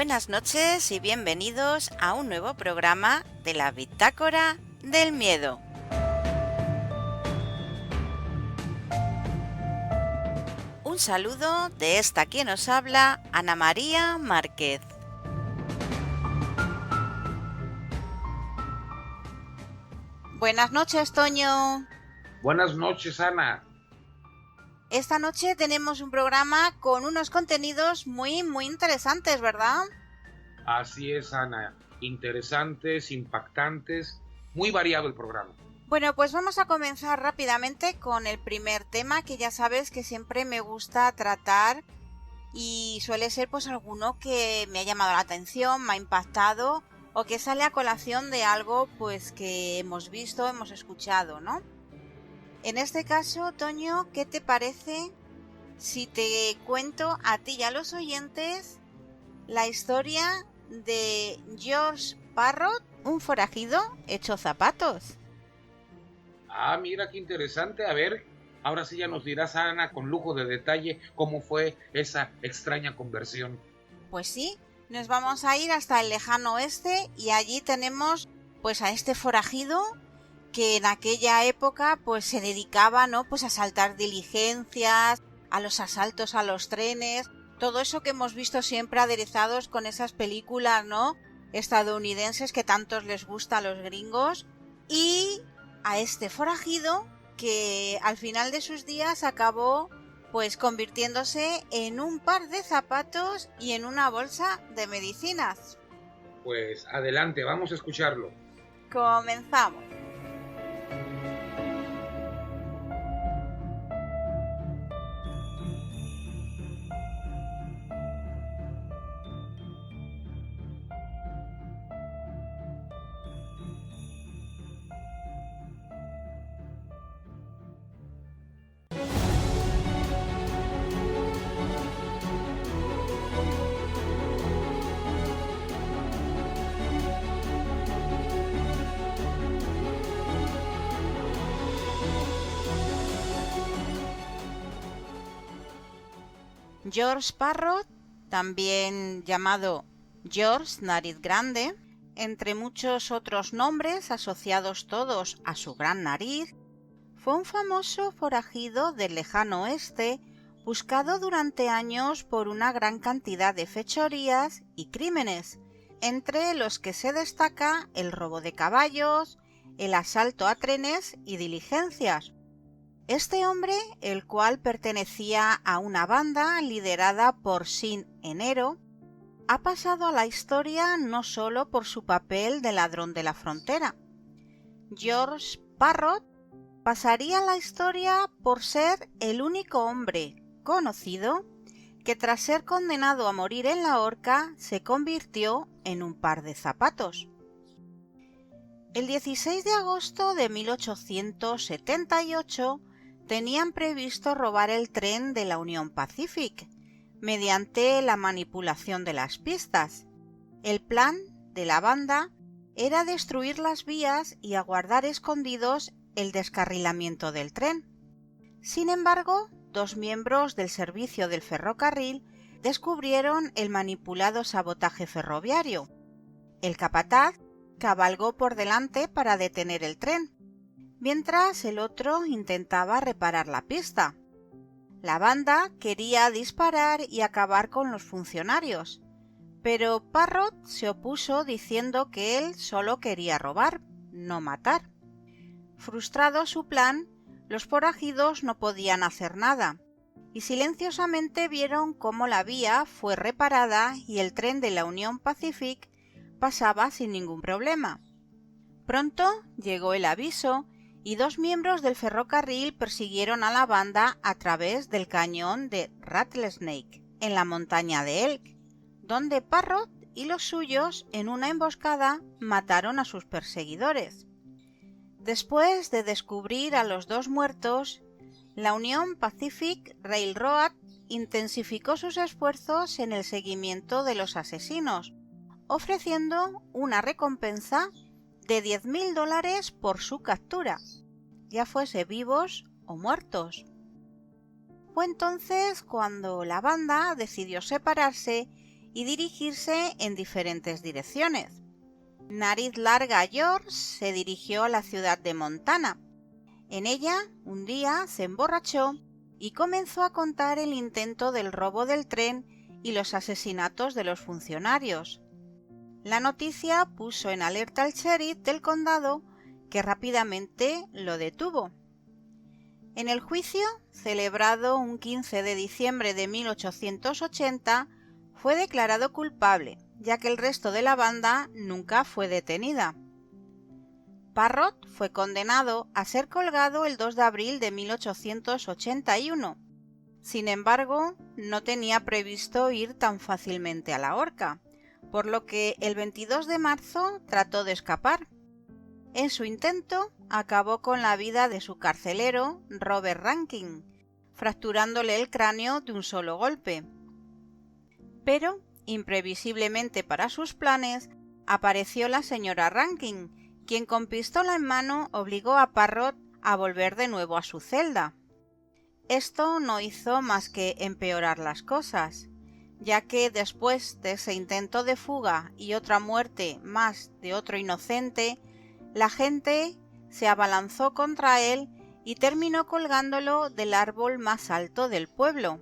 Buenas noches y bienvenidos a un nuevo programa de la Bitácora del Miedo. Un saludo de esta quien os habla, Ana María Márquez. Buenas noches, Toño. Buenas noches, Ana. Esta noche tenemos un programa con unos contenidos muy interesantes, ¿verdad? Así es, Ana. Interesantes, impactantes, muy variado el programa. Bueno, pues vamos a comenzar rápidamente con el primer tema que ya sabes que siempre me gusta tratar y suele ser pues alguno que me ha llamado la atención, me ha impactado o que sale a colación de algo pues que hemos visto, hemos escuchado, ¿no? En este caso, Toño, ¿qué te parece si te cuento a ti y a los oyentes la historia de George Parrot, un forajido hecho zapatos? Ah, mira qué interesante. A ver, ahora sí ya nos dirás, Ana, con lujo de detalle, cómo fue esa extraña conversión. Pues sí, nos vamos a ir hasta el lejano oeste y allí tenemos pues a este forajido que en aquella época pues se dedicaba, ¿no?, pues a asaltar diligencias, a los asaltos a los trenes, todo eso que hemos visto siempre aderezados con esas películas, ¿no?, estadounidenses que tantos les gusta a los gringos, y a este forajido que al final de sus días acabó pues convirtiéndose en un par de zapatos y en una bolsa de medicinas. Pues adelante, vamos a escucharlo. Comenzamos. George Parrot, también llamado George Nariz Grande, entre muchos otros nombres asociados todos a su gran nariz, fue un famoso forajido del lejano oeste, buscado durante años por una gran cantidad de fechorías y crímenes, entre los que se destaca el robo de caballos, el asalto a trenes y diligencias. Este hombre, el cual pertenecía a una banda liderada por Sin Enero, ha pasado a la historia no solo por su papel de ladrón de la frontera. George Parrot pasaría a la historia por ser el único hombre conocido que tras ser condenado a morir en la horca se convirtió en un par de zapatos. El 16 de agosto de 1878 tenían previsto robar el tren de la Union Pacific mediante la manipulación de las pistas. El plan de la banda era destruir las vías y aguardar escondidos el descarrilamiento del tren. Sin embargo, dos miembros del servicio del ferrocarril descubrieron el manipulado sabotaje ferroviario. El capataz cabalgó por delante para detener el tren, mientras el otro intentaba reparar la pista. La banda quería disparar y acabar con los funcionarios, pero Parrot se opuso diciendo que él solo quería robar, no matar. Frustrado su plan, los forajidos no podían hacer nada, y silenciosamente vieron cómo la vía fue reparada y el tren de la Union Pacific pasaba sin ningún problema. Pronto llegó el aviso y dos miembros del ferrocarril persiguieron a la banda a través del cañón de Rattlesnake, en la montaña de Elk, donde Parrot y los suyos, en una emboscada, mataron a sus perseguidores. Después de descubrir a los dos muertos, la Union Pacific Railroad intensificó sus esfuerzos en el seguimiento de los asesinos, ofreciendo una recompensa de $10,000 por su captura, ya fuese vivos o muertos. Fue entonces cuando la banda decidió separarse y dirigirse en diferentes direcciones. Nariz Larga George se dirigió a la ciudad de Montana. En ella, un día se emborrachó y comenzó a contar el intento del robo del tren y los asesinatos de los funcionarios. La noticia puso en alerta al sheriff del condado, que rápidamente lo detuvo. En el juicio, celebrado un 15 de diciembre de 1880, fue declarado culpable, ya que el resto de la banda nunca fue detenida. Parrott fue condenado a ser colgado el 2 de abril de 1881. Sin embargo, no tenía previsto ir tan fácilmente a la horca, por lo que el 22 de marzo trató de escapar. En su intento, acabó con la vida de su carcelero, Robert Rankin, fracturándole el cráneo de un solo golpe. Pero, imprevisiblemente para sus planes, apareció la señora Rankin, quien con pistola en mano obligó a Parrott a volver de nuevo a su celda. Esto no hizo más que empeorar las cosas, ya que después de ese intento de fuga y otra muerte más de otro inocente, la gente se abalanzó contra él y terminó colgándolo del árbol más alto del pueblo.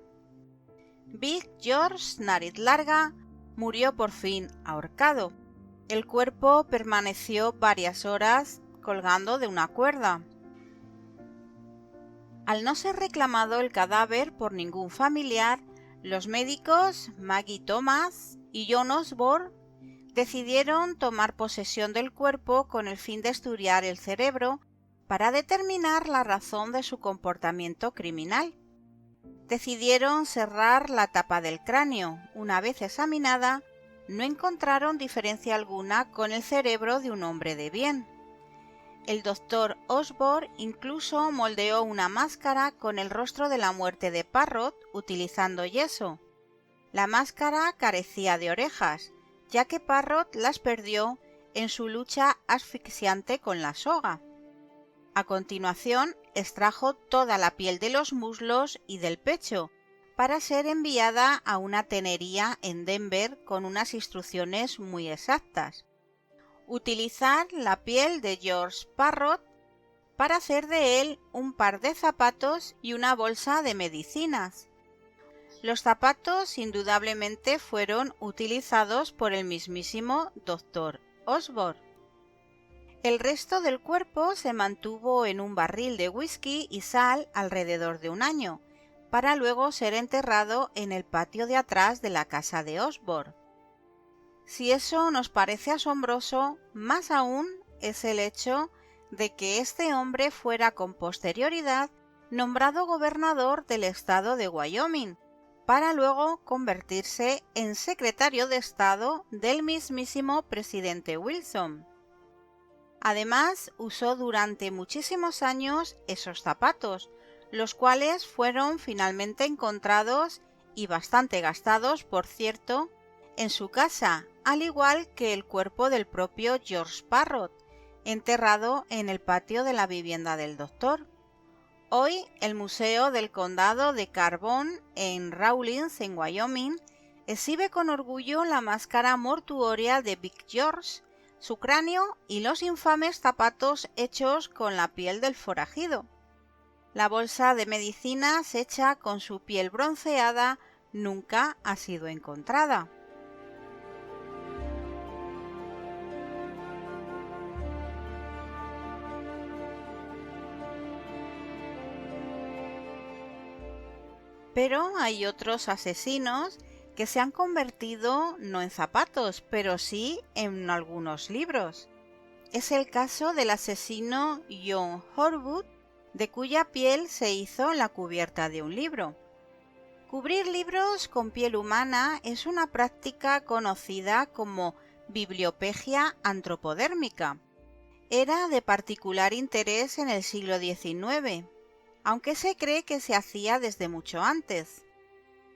Big George Nariz Larga murió por fin ahorcado. El cuerpo permaneció varias horas colgando de una cuerda. Al no ser reclamado el cadáver por ningún familiar, los médicos Maggie Thomas y John Osborne decidieron tomar posesión del cuerpo con el fin de estudiar el cerebro para determinar la razón de su comportamiento criminal. Decidieron cerrar la tapa del cráneo. Una vez examinada, no encontraron diferencia alguna con el cerebro de un hombre de bien. El doctor Osborne incluso moldeó una máscara con el rostro de la muerte de Parrott utilizando yeso. La máscara carecía de orejas, ya que Parrott las perdió en su lucha asfixiante con la soga. A continuación, extrajo toda la piel de los muslos y del pecho, para ser enviada a una tenería en Denver con unas instrucciones muy exactas. Utilizar la piel de George Parrott para hacer de él un par de zapatos y una bolsa de medicinas. Los zapatos indudablemente fueron utilizados por el mismísimo Dr. Osborne. El resto del cuerpo se mantuvo en un barril de whisky y sal alrededor de un año, para luego ser enterrado en el patio de atrás de la casa de Osborne. Si eso nos parece asombroso, más aún es el hecho de que este hombre fuera con posterioridad nombrado gobernador del estado de Wyoming, para luego convertirse en secretario de Estado del mismísimo presidente Wilson. Además, usó durante muchísimos años esos zapatos, los cuales fueron finalmente encontrados y bastante gastados, por cierto, en su casa, al igual que el cuerpo del propio George Parrott, enterrado en el patio de la vivienda del doctor. Hoy, el Museo del Condado de Carbon en Rawlins, en Wyoming, exhibe con orgullo la máscara mortuoria de Big George, su cráneo y los infames zapatos hechos con la piel del forajido. La bolsa de medicinas hecha con su piel bronceada nunca ha sido encontrada. Pero hay otros asesinos que se han convertido no en zapatos, pero sí en algunos libros. Es el caso del asesino John Horwood, de cuya piel se hizo la cubierta de un libro. Cubrir libros con piel humana es una práctica conocida como bibliopegia antropodérmica. Era de particular interés en el siglo XIX, aunque se cree que se hacía desde mucho antes.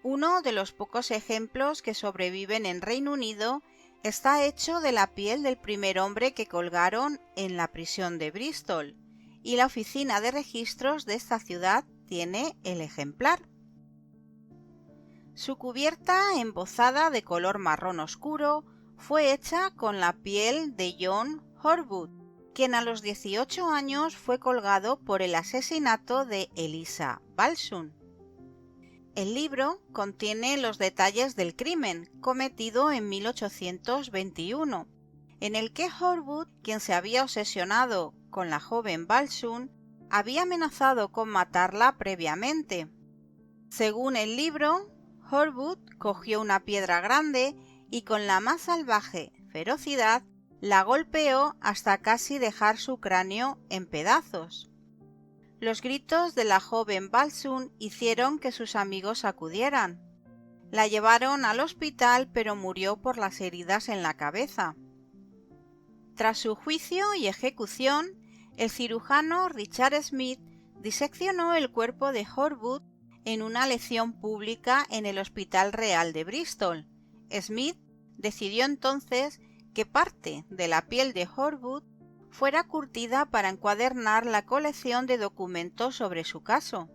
Uno de los pocos ejemplos que sobreviven en Reino Unido está hecho de la piel del primer hombre que colgaron en la prisión de Bristol, y la oficina de registros de esta ciudad tiene el ejemplar. Su cubierta embozada de color marrón oscuro fue hecha con la piel de John Horwood, quien a los 18 años fue colgado por el asesinato de Eliza Balsun. El libro contiene los detalles del crimen cometido en 1821, en el que Horwood, quien se había obsesionado con la joven Balsun, había amenazado con matarla previamente. Según el libro, Horwood cogió una piedra grande y con la más salvaje ferocidad la golpeó hasta casi dejar su cráneo en pedazos. Los gritos de la joven Balsun hicieron que sus amigos acudieran. La llevaron al hospital, pero murió por las heridas en la cabeza. Tras su juicio y ejecución, el cirujano Richard Smith diseccionó el cuerpo de Horwood en una lección pública en el Hospital Real de Bristol. Smith decidió entonces que parte de la piel de Horwood fuera curtida para encuadernar la colección de documentos sobre su caso.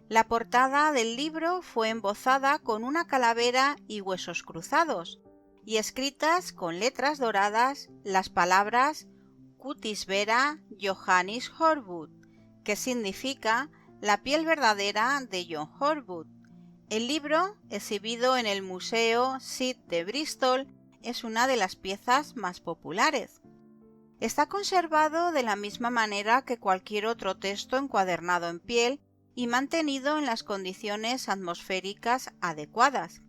La portada del libro fue embozada con una calavera y huesos cruzados, y escritas con letras doradas las palabras Cutis vera Johannis Horwood, que significa la piel verdadera de John Horwood. El libro, exhibido en el Museo Sid de Bristol, es una de las piezas más populares. Está conservado de la misma manera que cualquier otro texto encuadernado en piel y mantenido en las condiciones atmosféricas adecuadas.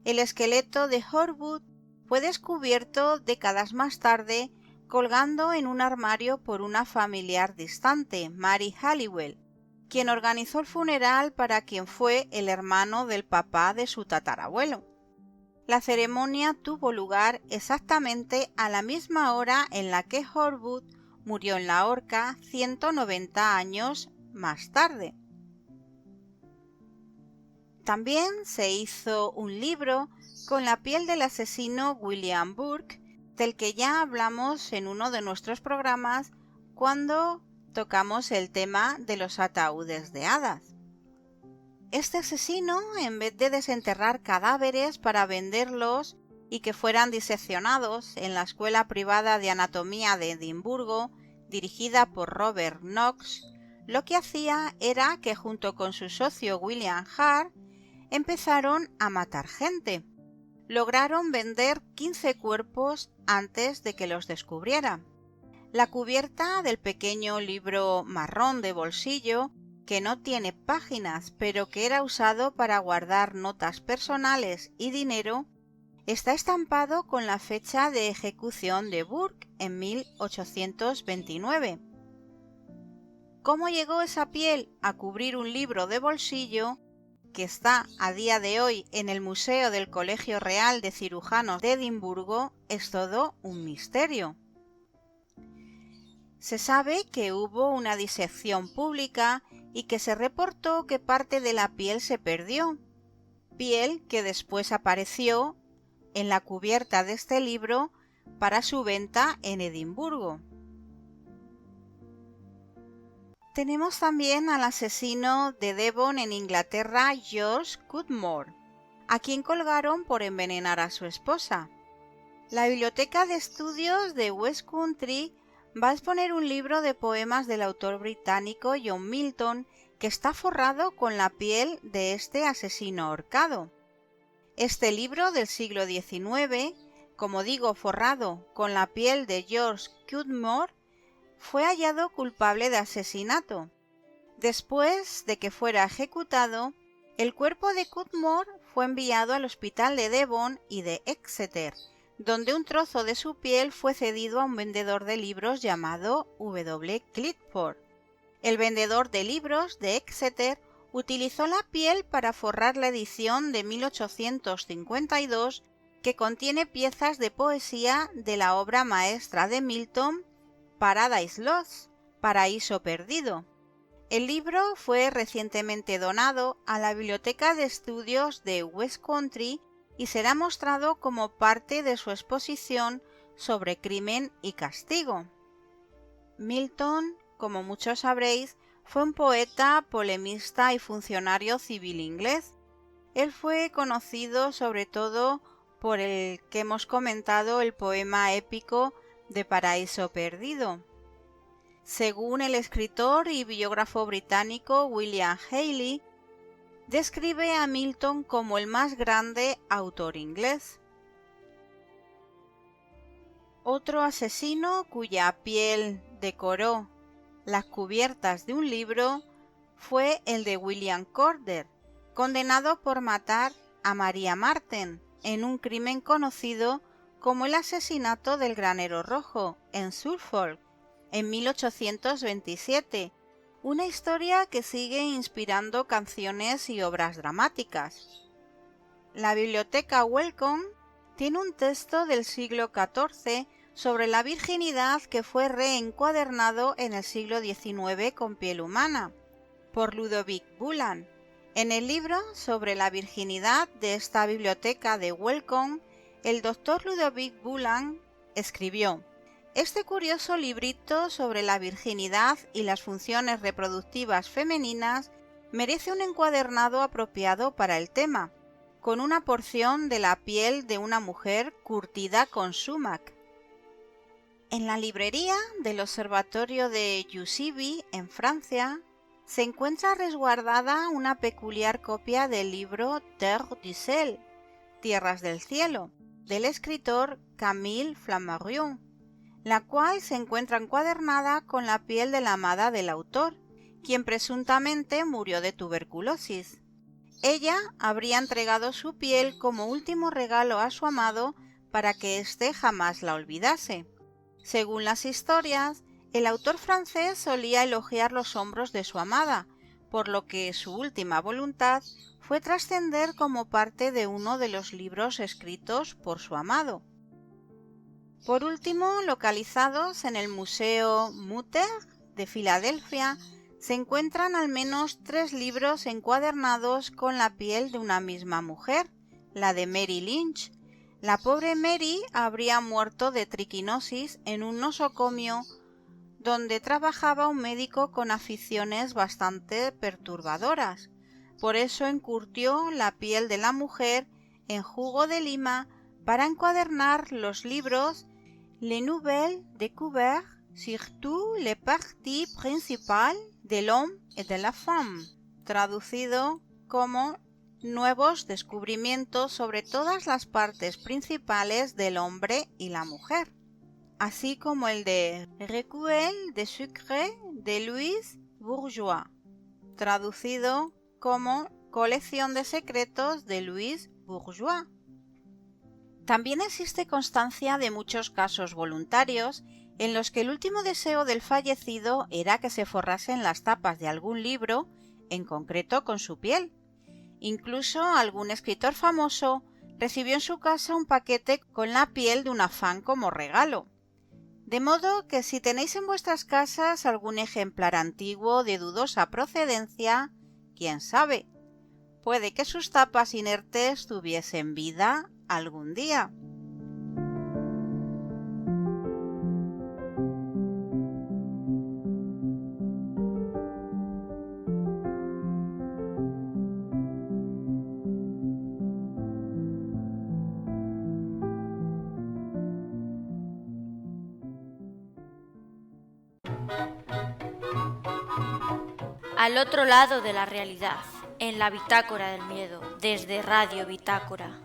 El esqueleto de Horwood fue descubierto décadas más tarde colgando en un armario por una familiar distante, Mary Halliwell, quien organizó el funeral para quien fue el hermano del papá de su tatarabuelo. La ceremonia tuvo lugar exactamente a la misma hora en la que Horwood murió en la horca 190 años más tarde. También se hizo un libro con la piel del asesino William Burke, del que ya hablamos en uno de nuestros programas cuando tocamos el tema de los ataúdes de hadas. Este asesino, en vez de desenterrar cadáveres para venderlos y que fueran diseccionados en la Escuela Privada de Anatomía de Edimburgo, dirigida por Robert Knox, lo que hacía era que junto con su socio William Hart empezaron a matar gente. Lograron vender 15 cuerpos antes de que los descubriera. La cubierta del pequeño libro marrón de bolsillo, que no tiene páginas pero que era usado para guardar notas personales y dinero, está estampado con la fecha de ejecución de Burke en 1829. ¿Cómo llegó esa piel a cubrir un libro de bolsillo que está a día de hoy en el Museo del Colegio Real de Cirujanos de Edimburgo? Es todo un misterio. Se sabe que hubo una disección pública y que se reportó que parte de la piel se perdió, piel que después apareció en la cubierta de este libro para su venta en Edimburgo. Tenemos también al asesino de Devon en Inglaterra, George Cudmore, a quien colgaron por envenenar a su esposa. La Biblioteca de Estudios de West Country va a exponer un libro de poemas del autor británico John Milton que está forrado con la piel de este asesino ahorcado. Este libro del siglo XIX, como digo, forrado con la piel de George Cudmore, fue hallado culpable de asesinato. Después de que fuera ejecutado, el cuerpo de Cudmore fue enviado al hospital de Devon y de Exeter, donde un trozo de su piel fue cedido a un vendedor de libros llamado W. Clifford. El vendedor de libros de Exeter utilizó la piel para forrar la edición de 1852 que contiene piezas de poesía de la obra maestra de Milton, Paradise Lost, Paraíso Perdido. El libro fue recientemente donado a la Biblioteca de Estudios de West Country y será mostrado como parte de su exposición sobre crimen y castigo. Milton, como muchos sabréis, fue un poeta, polemista y funcionario civil inglés. Él fue conocido sobre todo por el que hemos comentado, el poema épico de Paraíso Perdido. Según el escritor y biógrafo británico William Haley, describe a Milton como el más grande autor inglés. Otro asesino cuya piel decoró las cubiertas de un libro fue el de William Corder, condenado por matar a María Marten en un crimen conocido como el asesinato del Granero Rojo en Suffolk en 1827, una historia que sigue inspirando canciones y obras dramáticas. La biblioteca Wellcome tiene un texto del siglo XIV sobre la virginidad que fue reencuadernado en el siglo XIX con piel humana, por Ludovic Bullan. En el libro sobre la virginidad de esta biblioteca de Wellcome, el doctor Ludovic Bullan escribió: este curioso librito sobre la virginidad y las funciones reproductivas femeninas merece un encuadernado apropiado para el tema, con una porción de la piel de una mujer curtida con sumac. En la librería del Observatorio de Giuseppi, en Francia, se encuentra resguardada una peculiar copia del libro Terre du Ciel, Tierras del Cielo, del escritor Camille Flammarion, la cual se encuentra encuadernada con la piel de la amada del autor, quien presuntamente murió de tuberculosis. Ella habría entregado su piel como último regalo a su amado para que éste jamás la olvidase. Según las historias, el autor francés solía elogiar los hombros de su amada, por lo que su última voluntad fue trascender como parte de uno de los libros escritos por su amado. Por último, localizados en el Museo Mutter de Filadelfia, se encuentran al menos 3 libros encuadernados con la piel de una misma mujer, la de Mary Lynch. La pobre Mary habría muerto de triquinosis en un nosocomio donde trabajaba un médico con aficiones bastante perturbadoras. Por eso encurtió la piel de la mujer en jugo de lima para encuadernar los libros Les Nouvelles Découvertes, surtout les parties principales de l'homme et de la femme, traducido como Nuevos descubrimientos sobre todas las partes principales del hombre y la mujer, así como el de Recueil de secrets de Louise Bourgeois, traducido como Colección de secretos de Louise Bourgeois. También existe constancia de muchos casos voluntarios en los que el último deseo del fallecido era que se forrasen las tapas de algún libro, en concreto con su piel. Incluso algún escritor famoso recibió en su casa un paquete con la piel de una fan como regalo. De modo que si tenéis en vuestras casas algún ejemplar antiguo de dudosa procedencia, quién sabe, puede que sus tapas inertes tuviesen vida algún día. Al otro lado de la realidad, en la bitácora del miedo, desde Radio Bitácora.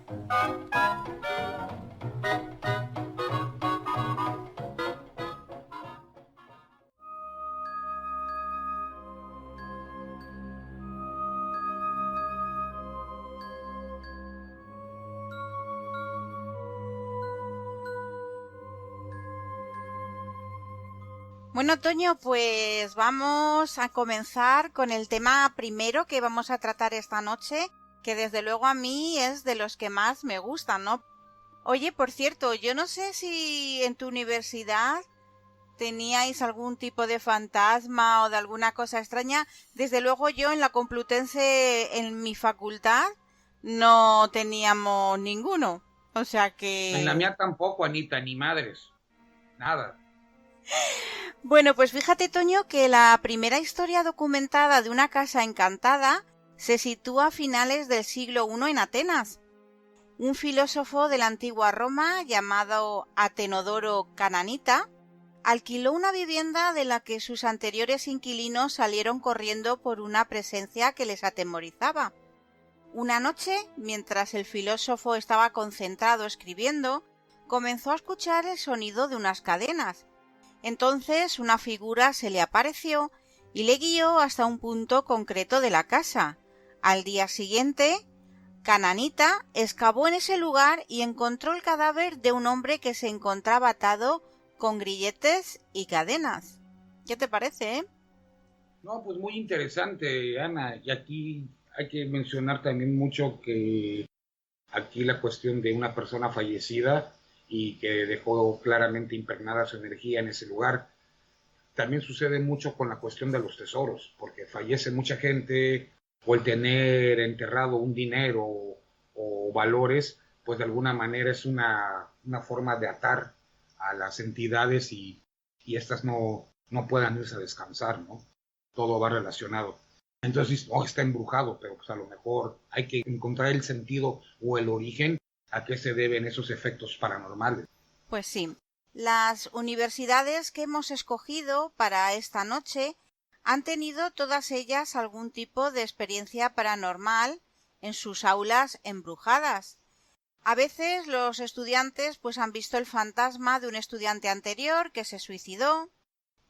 Bueno, Toño, pues vamos a comenzar con el tema primero que vamos a tratar esta noche, que desde luego a mí es de los que más me gustan, ¿no? Oye, por cierto, yo no sé si en tu universidad teníais algún tipo de fantasma o de alguna cosa extraña. Desde luego yo en la Complutense, en mi facultad, no teníamos ninguno. O sea que... En la mía tampoco, Anita, ni madres. Nada. Bueno, pues fíjate, Toño, que la primera historia documentada de una casa encantada se sitúa a finales del siglo I en Atenas. Un filósofo de la antigua Roma llamado Atenodoro Cananita alquiló una vivienda de la que sus anteriores inquilinos salieron corriendo por una presencia que les atemorizaba. Una noche, mientras el filósofo estaba concentrado escribiendo, comenzó a escuchar el sonido de unas cadenas. Entonces una figura se le apareció y le guió hasta un punto concreto de la casa. Al día siguiente, Cananita excavó en ese lugar y encontró el cadáver de un hombre que se encontraba atado con grilletes y cadenas. ¿Qué te parece, No, pues muy interesante, Ana. Y aquí hay que mencionar también mucho que aquí la cuestión de una persona fallecida y que dejó claramente impregnada su energía en ese lugar. También sucede mucho con la cuestión de los tesoros, porque fallece mucha gente, o el tener enterrado un dinero o valores, pues de alguna manera es una forma de atar a las entidades y estas no puedan irse a descansar, ¿no? Todo va relacionado. Entonces, está embrujado, pero pues a lo mejor hay que encontrar el sentido o el origen a qué se deben esos efectos paranormales. Pues sí. Las universidades que hemos escogido para esta noche han tenido todas ellas algún tipo de experiencia paranormal en sus aulas embrujadas. A veces los estudiantes pues han visto el fantasma de un estudiante anterior que se suicidó,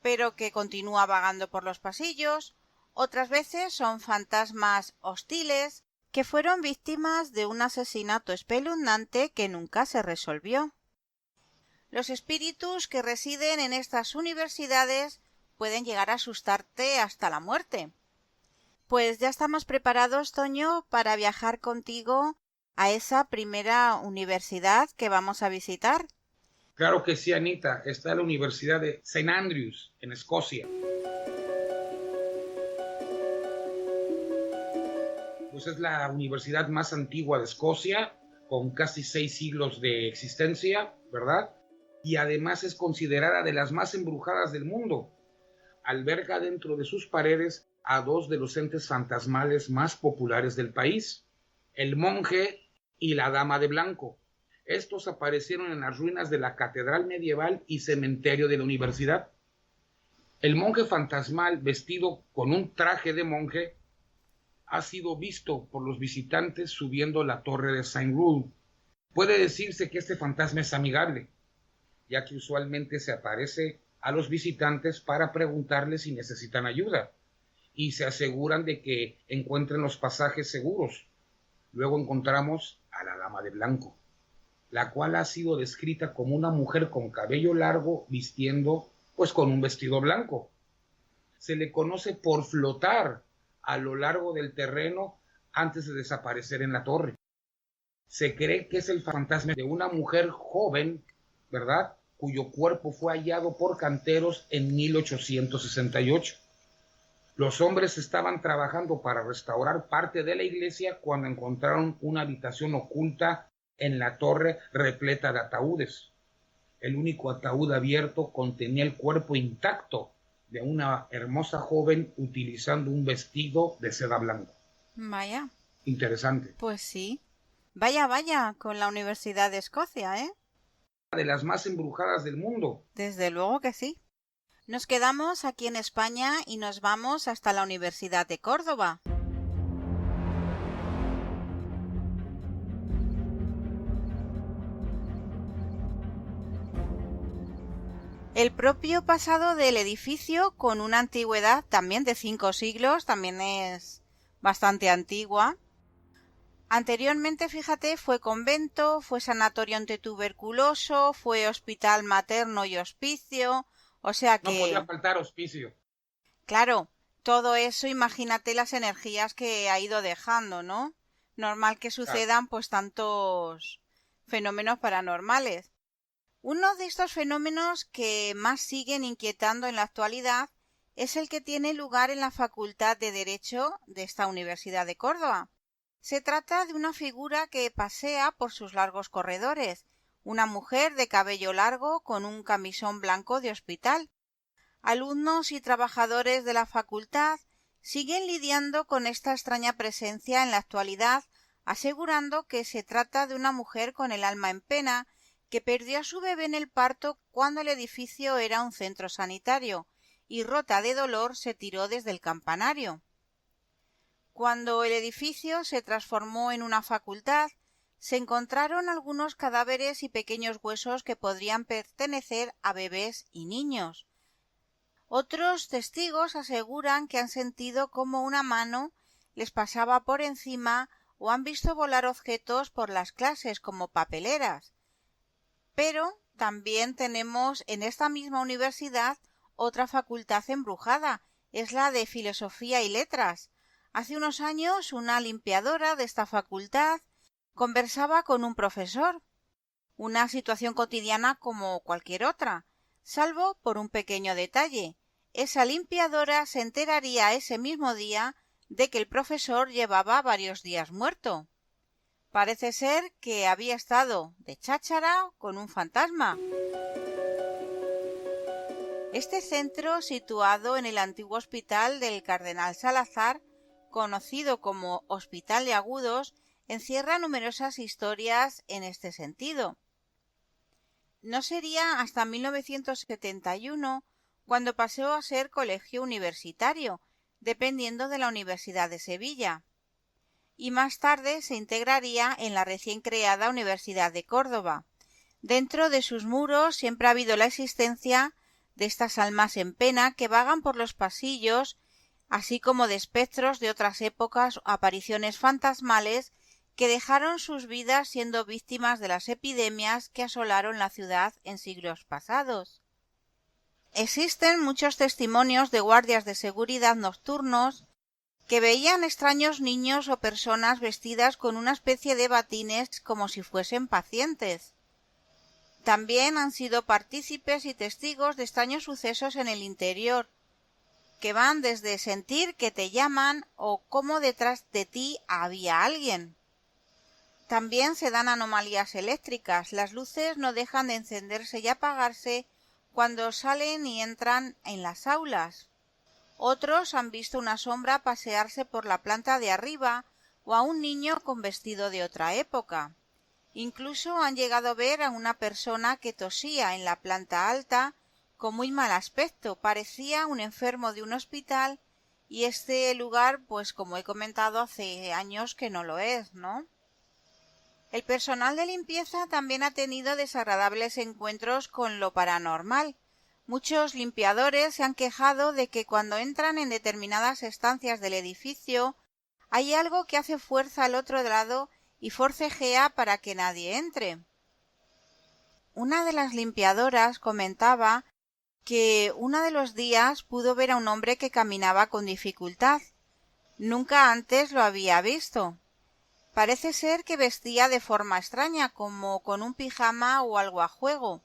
pero que continúa vagando por los pasillos. Otras veces son fantasmas hostiles que fueron víctimas de un asesinato espeluznante que nunca se resolvió. Los espíritus que residen en estas universidades pueden llegar a asustarte hasta la muerte. Pues ya estamos preparados, Toño, para viajar contigo a esa primera universidad que vamos a visitar. Claro que sí, Anita. Está la Universidad de St. Andrews, en Escocia. Pues es la universidad más antigua de Escocia, con casi 6 siglos de existencia, ¿verdad? Y además es considerada de las más embrujadas del mundo. Alberga dentro de sus paredes a 2 de los entes fantasmales más populares del país, el monje y la dama de blanco. Estos aparecieron en las ruinas de la catedral medieval y cementerio de la universidad. El monje fantasmal, vestido con un traje de monje, ha sido visto por los visitantes subiendo la torre de St. Rule. Puede decirse que este fantasma es amigable, ya que usualmente se aparece a los visitantes para preguntarles si necesitan ayuda y se aseguran de que encuentren los pasajes seguros. Luego encontramos a la dama de blanco, la cual ha sido descrita como una mujer con cabello largo vistiendo pues con un vestido blanco. Se le conoce por flotar a lo largo del terreno antes de desaparecer en la torre. Se cree que es el fantasma de una mujer joven, ¿verdad?, cuyo cuerpo fue hallado por canteros en 1868. Los hombres estaban trabajando para restaurar parte de la iglesia cuando encontraron una habitación oculta en la torre repleta de ataúdes. El único ataúd abierto contenía el cuerpo intacto de una hermosa joven utilizando un vestido de seda blanco. Vaya. Interesante. Pues sí. Vaya, con la Universidad de Escocia, ¿eh? De las más embrujadas del mundo. Desde luego que sí. Nos quedamos aquí en España y nos vamos hasta la Universidad de Córdoba. El propio pasado del edificio, con una antigüedad también de 5 siglos, también es bastante antigua. Anteriormente, fíjate, fue convento, fue sanatorio antituberculoso, fue hospital materno y hospicio, o sea que... No podía faltar hospicio. Claro, todo eso, imagínate las energías que ha ido dejando, ¿no? Normal que sucedan pues tantos fenómenos paranormales. Uno de estos fenómenos que más siguen inquietando en la actualidad es el que tiene lugar en la Facultad de Derecho de esta Universidad de Córdoba. Se trata de una figura que pasea por sus largos corredores, una mujer de cabello largo con un camisón blanco de hospital. Alumnos y trabajadores de la facultad siguen lidiando con esta extraña presencia en la actualidad, asegurando que se trata de una mujer con el alma en pena que perdió a su bebé en el parto cuando el edificio era un centro sanitario y, rota de dolor, se tiró desde el campanario. Cuando el edificio se transformó en una facultad, se encontraron algunos cadáveres y pequeños huesos que podrían pertenecer a bebés y niños. Otros testigos aseguran que han sentido como una mano les pasaba por encima o han visto volar objetos por las clases como papeleras. Pero también tenemos en esta misma universidad otra facultad embrujada, es la de Filosofía y Letras. Hace unos años una limpiadora de esta facultad conversaba con un profesor, una situación cotidiana como cualquier otra, salvo por un pequeño detalle. Esa limpiadora se enteraría ese mismo día de que el profesor llevaba varios días muerto. Parece ser que había estado de cháchara con un fantasma. Este centro, situado en el antiguo hospital del Cardenal Salazar, conocido como Hospital de Agudos, encierra numerosas historias en este sentido. No sería hasta 1971 cuando pasó a ser colegio universitario, dependiendo de la Universidad de Sevilla, y más tarde se integraría en la recién creada Universidad de Córdoba. Dentro de sus muros siempre ha habido la existencia de estas almas en pena que vagan por los pasillos, así como de espectros de otras épocas o apariciones fantasmales que dejaron sus vidas siendo víctimas de las epidemias que asolaron la ciudad en siglos pasados. Existen muchos testimonios de guardias de seguridad nocturnos que veían extraños niños o personas vestidas con una especie de batines como si fuesen pacientes. También han sido partícipes y testigos de extraños sucesos en el interior, que van desde sentir que te llaman o cómo detrás de ti había alguien. También se dan anomalías eléctricas, las luces no dejan de encenderse y apagarse cuando salen y entran en las aulas. Otros han visto una sombra pasearse por la planta de arriba o a un niño con vestido de otra época. Incluso han llegado a ver a una persona que tosía en la planta alta con muy mal aspecto, parecía un enfermo de un hospital, y este lugar, pues como he comentado, hace años que no lo es, ¿no? El personal de limpieza también ha tenido desagradables encuentros con lo paranormal. Muchos limpiadores se han quejado de que cuando entran en determinadas estancias del edificio hay algo que hace fuerza al otro lado y forcejea para que nadie entre. Una de las limpiadoras comentaba que uno de los días pudo ver a un hombre que caminaba con dificultad. Nunca antes lo había visto. Parece ser que vestía de forma extraña, como con un pijama o algo a juego.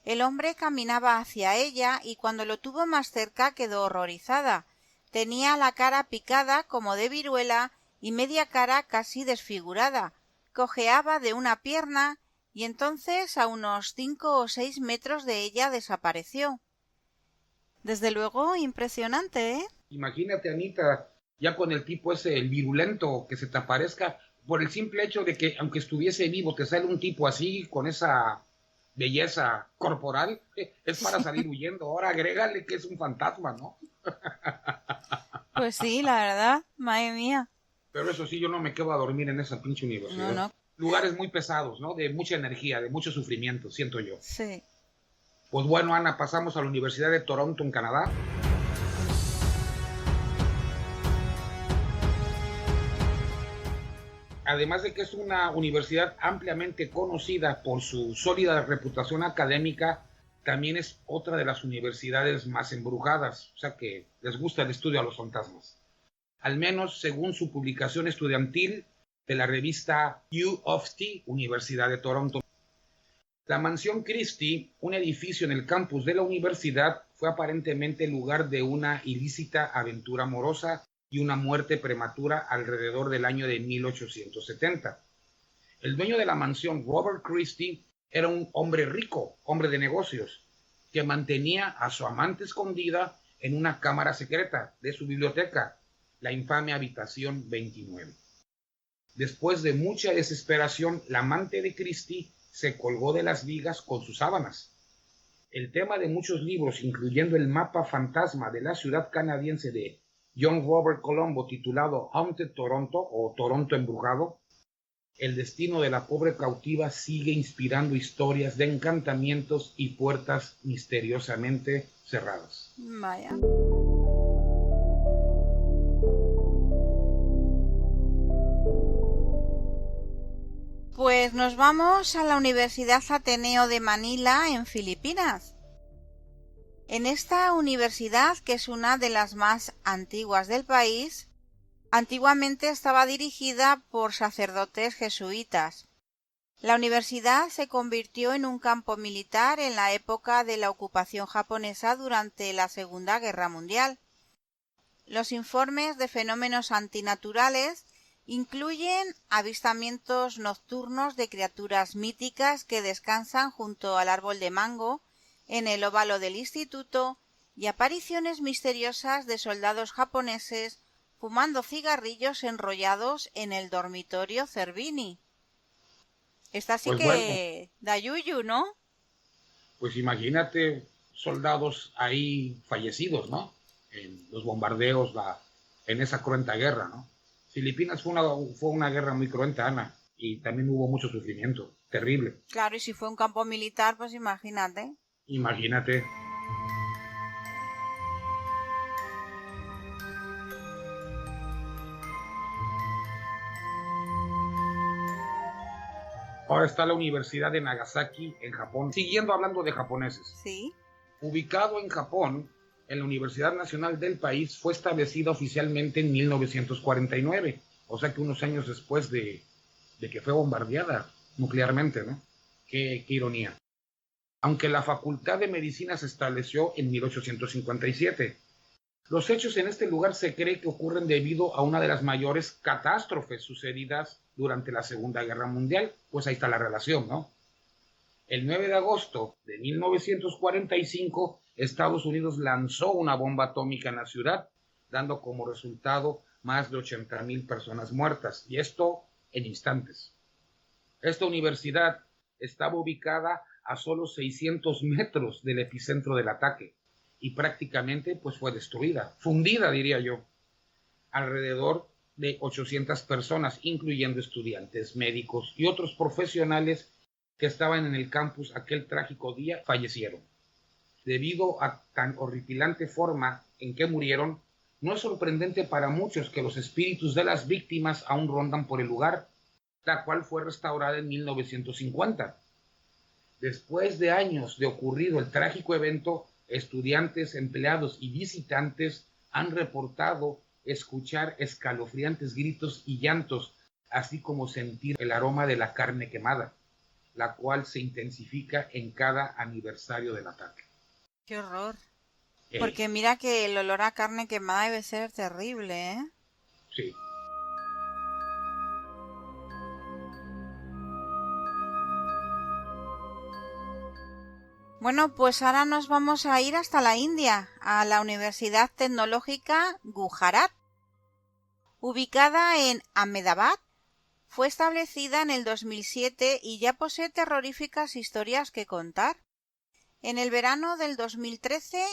El hombre caminaba hacia ella y cuando lo tuvo más cerca quedó horrorizada. Tenía la cara picada como de viruela y media cara casi desfigurada. Cojeaba de una pierna y entonces a unos 5 o 6 metros de ella desapareció. Desde luego, impresionante, ¿eh? Imagínate, Anita, ya con el tipo ese, el virulento, que se te aparezca, por el simple hecho de que, aunque estuviese vivo, te sale un tipo así, con esa belleza corporal, es para salir huyendo. Ahora agrégale que es un fantasma, ¿no? Pues sí, la verdad, madre mía. Pero eso sí, yo no me quedo a dormir en esa pinche universidad. No. Lugares muy pesados, ¿no? De mucha energía, de mucho sufrimiento, siento yo. Sí. Pues bueno, Ana, pasamos a la Universidad de Toronto, en Canadá. Además de que es una universidad ampliamente conocida por su sólida reputación académica, también es otra de las universidades más embrujadas, o sea que les gusta el estudio a los fantasmas. Al menos según su publicación estudiantil de la revista U of T, Universidad de Toronto. La Mansión Christie, un edificio en el campus de la universidad, fue aparentemente el lugar de una ilícita aventura amorosa y una muerte prematura alrededor del año de 1870. El dueño de la mansión, Robert Christie, era un hombre rico, hombre de negocios, que mantenía a su amante escondida en una cámara secreta de su biblioteca, la infame habitación 29. Después de mucha desesperación, la amante de Christie se colgó de las vigas con sus sábanas. El tema de muchos libros, incluyendo el mapa fantasma de la ciudad canadiense de John Robert Colombo titulado Haunted Toronto o Toronto Embrujado, el destino de la pobre cautiva sigue inspirando historias de encantamientos y puertas misteriosamente cerradas. Vaya. Pues nos vamos a la Universidad Ateneo de Manila, en Filipinas. En esta universidad, que es una de las más antiguas del país, antiguamente estaba dirigida por sacerdotes jesuitas. La universidad se convirtió en un campo militar en la época de la ocupación japonesa durante la Segunda Guerra Mundial. Los informes de fenómenos antinaturales incluyen avistamientos nocturnos de criaturas míticas que descansan junto al árbol de mango en el óvalo del instituto y apariciones misteriosas de soldados japoneses fumando cigarrillos enrollados en el dormitorio Cervini. Esta sí Pues que bueno, da yuyu, ¿no? pues imagínate soldados ahí fallecidos, ¿no? En los bombardeos, en esa cruenta guerra, ¿no? Filipinas fue una guerra muy cruenta, Ana, y también hubo mucho sufrimiento, terrible. Claro, y si fue un campo militar, pues imagínate. Imagínate. Ahora está la Universidad de Nagasaki en Japón. Siguiendo hablando de japoneses. Sí. Ubicado en Japón, en la Universidad Nacional del país fue establecida oficialmente en 1949, o sea que unos años después de que fue bombardeada nuclearmente, ¿no? Qué ironía. Aunque la Facultad de Medicina se estableció en 1857. Los hechos en este lugar se cree que ocurren debido a una de las mayores catástrofes sucedidas durante la Segunda Guerra Mundial, pues ahí está la relación, ¿no? El 9 de agosto de 1945, Estados Unidos lanzó una bomba atómica en la ciudad, dando como resultado más de 80,000 personas muertas, y esto en instantes. Esta universidad estaba ubicada a solo 600 metros del epicentro del ataque, y prácticamente pues fue destruida, fundida diría yo. Alrededor de 800 personas, incluyendo estudiantes, médicos y otros profesionales que estaban en el campus aquel trágico día, fallecieron. Debido a tan horripilante forma en que murieron, no es sorprendente para muchos que los espíritus de las víctimas aún rondan por el lugar, la cual fue restaurada en 1950. Después de años de ocurrido el trágico evento, estudiantes, empleados y visitantes han reportado escuchar escalofriantes gritos y llantos, así como sentir el aroma de la carne quemada, la cual se intensifica en cada aniversario del ataque. Qué horror. Porque mira que el olor a carne quemada debe ser terrible, ¿eh? Sí. Bueno, pues ahora nos vamos a ir hasta la India, a la Universidad Tecnológica Gujarat. Ubicada en Ahmedabad, fue establecida en el 2007 y ya posee terroríficas historias que contar. En el verano del 2013,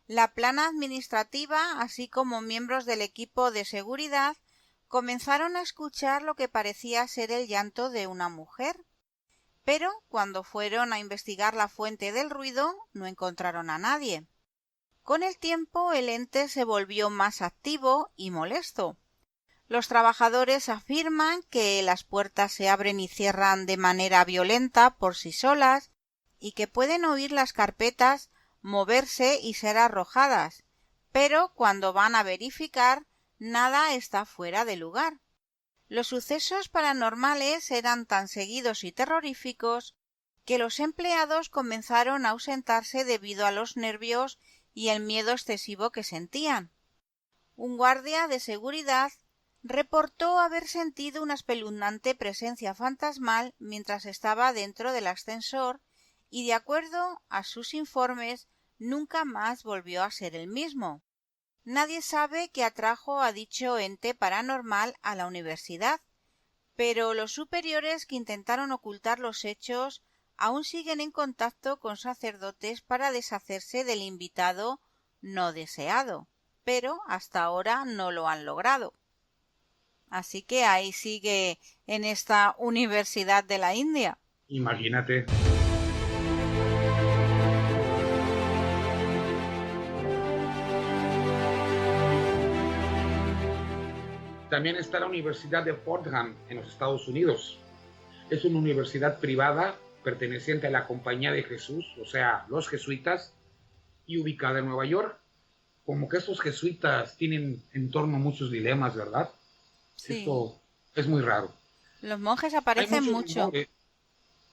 la plana administrativa, así como miembros del equipo de seguridad, comenzaron a escuchar lo que parecía ser el llanto de una mujer. Pero cuando fueron a investigar la fuente del ruido, no encontraron a nadie. Con el tiempo, el ente se volvió más activo y molesto. Los trabajadores afirman que las puertas se abren y cierran de manera violenta por sí solas y que pueden oír las carpetas moverse y ser arrojadas, pero cuando van a verificar, nada está fuera de lugar. Los sucesos paranormales eran tan seguidos y terroríficos que los empleados comenzaron a ausentarse debido a los nervios y el miedo excesivo que sentían. Un guardia de seguridad reportó haber sentido una espeluznante presencia fantasmal mientras estaba dentro del ascensor y, de acuerdo a sus informes, nunca más volvió a ser el mismo. Nadie sabe qué atrajo a dicho ente paranormal a la universidad, pero los superiores que intentaron ocultar los hechos aún siguen en contacto con sacerdotes para deshacerse del invitado no deseado, pero hasta ahora no lo han logrado. Así que ahí sigue en esta Universidad de la India. Imagínate. También está la Universidad de Fordham en los Estados Unidos. Es una universidad privada perteneciente a la Compañía de Jesús, o sea, los jesuitas, y ubicada en Nueva York. Como que estos jesuitas tienen en torno muchos dilemas, ¿verdad? Sí. Esto es muy raro. Los monjes aparecen mucho.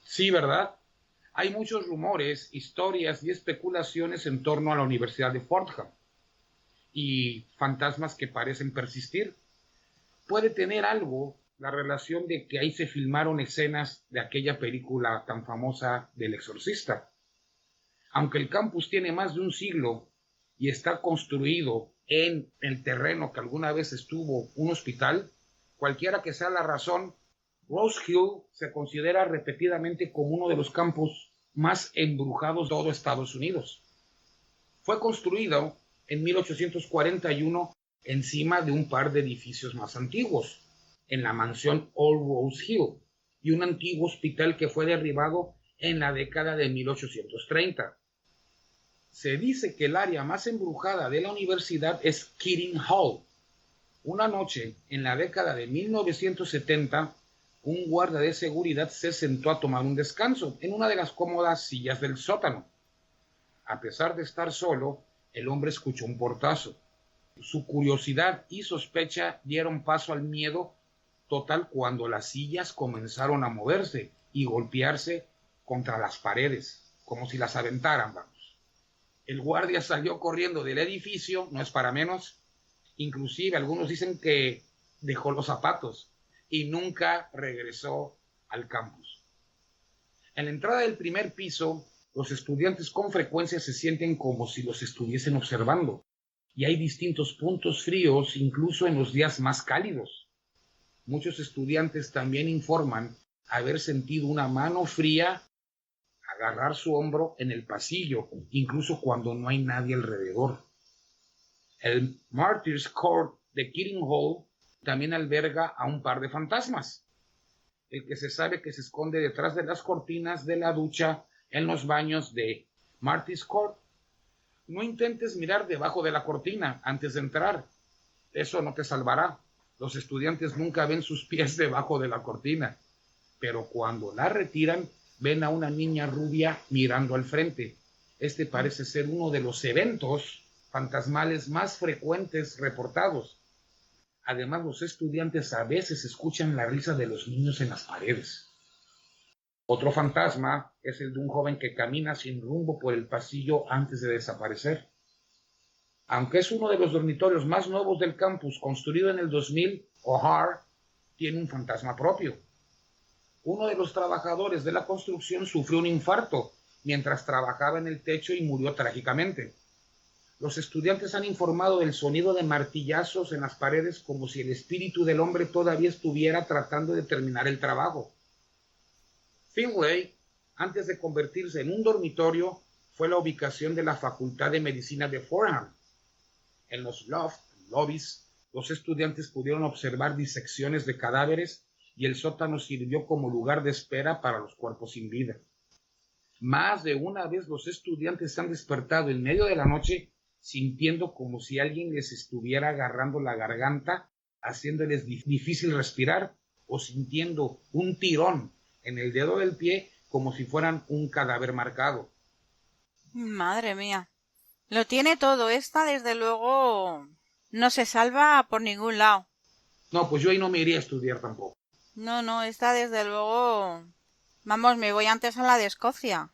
Sí, ¿verdad? Hay muchos rumores, historias y especulaciones en torno a la Universidad de Fordham y fantasmas que parecen persistir. Puede tener algo la relación de que ahí se filmaron escenas de aquella película tan famosa del Exorcista. Aunque el campus tiene más de un siglo y está construido en el terreno que alguna vez estuvo un hospital, cualquiera que sea la razón, Rose Hill se considera repetidamente como uno de los campus más embrujados de todo Estados Unidos. Fue construido en 1841 encima de un par de edificios más antiguos, en la mansión Old Rose Hill, y un antiguo hospital que fue derribado en la década de 1830. Se dice que el área más embrujada de la universidad es Keating Hall. Una noche, en la década de 1970, un guardia de seguridad se sentó a tomar un descanso en una de las cómodas sillas del sótano. A pesar de estar solo, el hombre escuchó un portazo. Su curiosidad y sospecha dieron paso al miedo total cuando las sillas comenzaron a moverse y golpearse contra las paredes, como si las aventaran, vamos. El guardia salió corriendo del edificio, no es para menos. Inclusive algunos dicen que dejó los zapatos y nunca regresó al campus. En la entrada del primer piso, los estudiantes con frecuencia se sienten como si los estuviesen observando. Y hay distintos puntos fríos incluso en los días más cálidos. Muchos estudiantes también informan haber sentido una mano fría agarrar su hombro en el pasillo, incluso cuando no hay nadie alrededor. El Martyrs Court de Keating Hall también alberga a un par de fantasmas. El que se sabe que se esconde detrás de las cortinas de la ducha en los baños de Martyrs Court. No intentes mirar debajo de la cortina antes de entrar. Eso no te salvará. Los estudiantes nunca ven sus pies debajo de la cortina. Pero cuando la retiran, ven a una niña rubia mirando al frente. Este parece ser uno de los eventos fantasmales más frecuentes reportados. Además, los estudiantes a veces escuchan la risa de los niños en las paredes. Otro fantasma es el de un joven que camina sin rumbo por el pasillo antes de desaparecer. Aunque es uno de los dormitorios más nuevos del campus, construido en el 2000, O'Hare tiene un fantasma propio. Uno de los trabajadores de la construcción sufrió un infarto mientras trabajaba en el techo y murió trágicamente. Los estudiantes han informado del sonido de martillazos en las paredes como si el espíritu del hombre todavía estuviera tratando de terminar el trabajo. Finlay, antes de convertirse en un dormitorio, fue la ubicación de la Facultad de Medicina de Fordham. En los lobbies, los estudiantes pudieron observar disecciones de cadáveres y el sótano sirvió como lugar de espera para los cuerpos sin vida. Más de una vez los estudiantes han despertado en medio de la noche sintiendo como si alguien les estuviera agarrando la garganta, haciéndoles difícil respirar, o sintiendo un tirón en el dedo del pie como si fueran un cadáver marcado. Madre mía. Lo tiene todo. Esta, desde luego, no se salva por ningún lado. No, pues yo ahí no me iría a estudiar tampoco. No, esta, desde luego... Vamos, me voy antes a la de Escocia.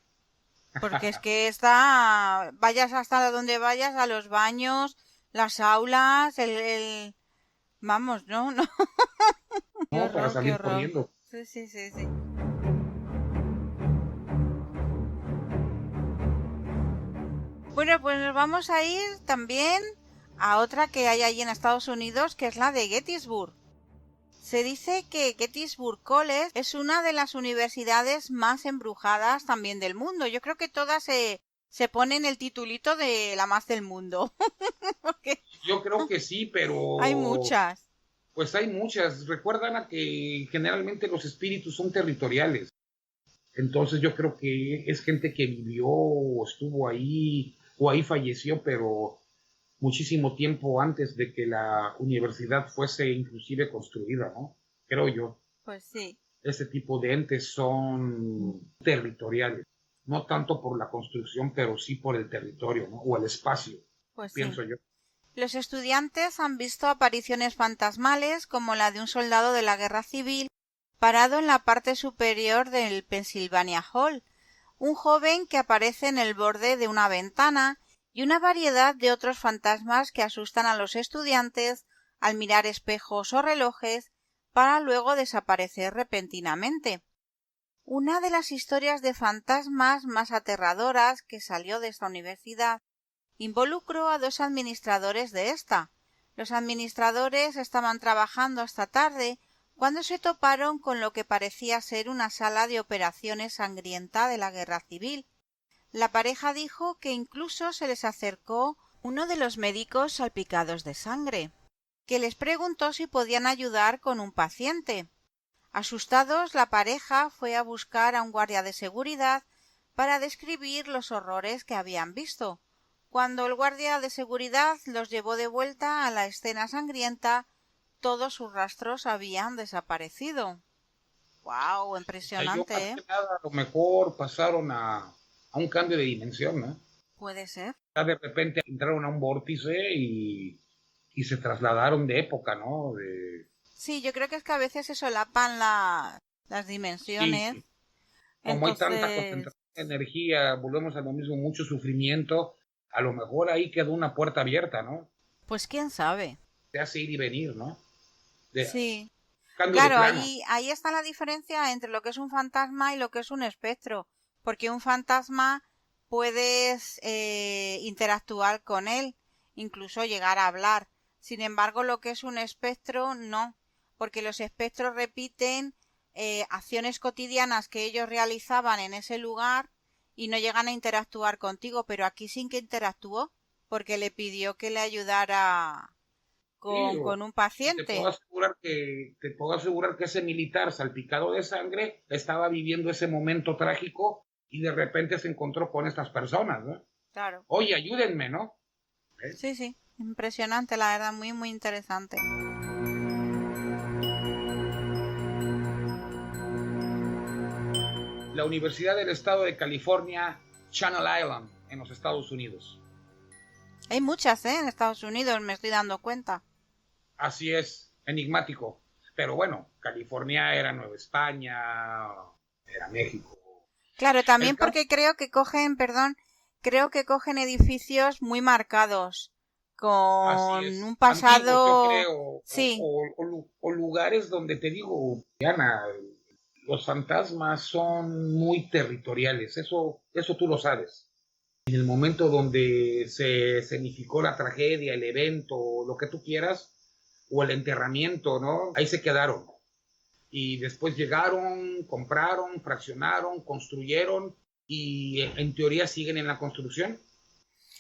Porque es que esta... Vayas hasta donde vayas, a los baños, las aulas, el... Vamos, no. No, horror, para salir corriendo. Sí. Bueno, pues nos vamos a ir también a otra que hay allí en Estados Unidos, que es la de Gettysburg. Se dice que Gettysburg College es una de las universidades más embrujadas también del mundo. Yo creo que todas se ponen el titulito de la más del mundo. Porque Yo creo que sí, hay pero muchas. pues hay muchas. Recuerdan a que generalmente los espíritus son territoriales. Entonces yo creo que es gente que vivió o estuvo ahí o ahí falleció, pero muchísimo tiempo antes de que la universidad fuese inclusive construida, ¿no? Creo yo. Pues sí, Este tipo de entes son territoriales, no tanto por la construcción, pero sí por el territorio, ¿no? O el espacio, pues sí. pienso yo. Los estudiantes han visto apariciones fantasmales como la de un soldado de la Guerra Civil parado en la parte superior del Pennsylvania Hall, un joven que aparece en el borde de una ventana y una variedad de otros fantasmas que asustan a los estudiantes al mirar espejos o relojes para luego desaparecer repentinamente. Una de las historias de fantasmas más aterradoras que salió de esta universidad involucró a dos administradores de esta. Los administradores estaban trabajando hasta tarde cuando se toparon con lo que parecía ser una sala de operaciones sangrienta de la Guerra Civil. La pareja dijo que incluso se les acercó uno de los médicos salpicados de sangre, que les preguntó si podían ayudar con un paciente. Asustados, la pareja fue a buscar a un guardia de seguridad para describir los horrores que habían visto. Cuando el guardia de seguridad los llevó de vuelta a la escena sangrienta, todos sus rastros habían desaparecido. ¡Wow! Yo Impresionante, más ¿eh? que nada, a lo mejor pasaron a un cambio de dimensión, ¿no? Puede ser. Ya de repente entraron a un vórtice y se trasladaron de época, ¿no? Sí, yo creo que es que a veces se solapan las Sí, dimensiones. como hay tanta Entonces, concentración de energía, volvemos a lo mismo, mucho sufrimiento, a lo mejor ahí quedó una puerta abierta, ¿no? pues quién sabe. De hace ir y venir, ¿no? De Sí. cambio de Claro, plano. ahí está la diferencia entre lo que es un fantasma y lo que es un espectro, porque un fantasma puedes interactuar con él, incluso llegar a hablar. Sin embargo, lo que es un espectro, no, porque los espectros repiten acciones cotidianas que ellos realizaban en ese lugar y no llegan a interactuar contigo, pero aquí sí que interactuó, porque le pidió que le ayudara Sí, con un y te puedo paciente. asegurar que ese militar salpicado de sangre estaba viviendo ese momento trágico y de repente se encontró con estas personas, ¿no? Claro. Oye, ayúdenme, ¿no? ¿Eh? Sí, sí, impresionante, la verdad, muy, muy interesante. La Universidad del Estado de California, Channel Island, en los Estados Unidos. Hay muchas, ¿eh? En Estados Unidos, me estoy dando cuenta. Así es, enigmático. Pero bueno, California era Nueva España, era México. Claro, El también campo, porque creo que cogen, perdón, creo que cogen edificios muy marcados, así con es, un antiguos, yo pasado, creo, sí, o lugares donde te digo, Diana, los fantasmas son muy territoriales, eso tú lo sabes. En el momento donde se escenificó la tragedia, el evento, lo que tú quieras, o el enterramiento, ¿no? Ahí se quedaron. Y después llegaron, compraron, fraccionaron, construyeron y en teoría siguen en la construcción.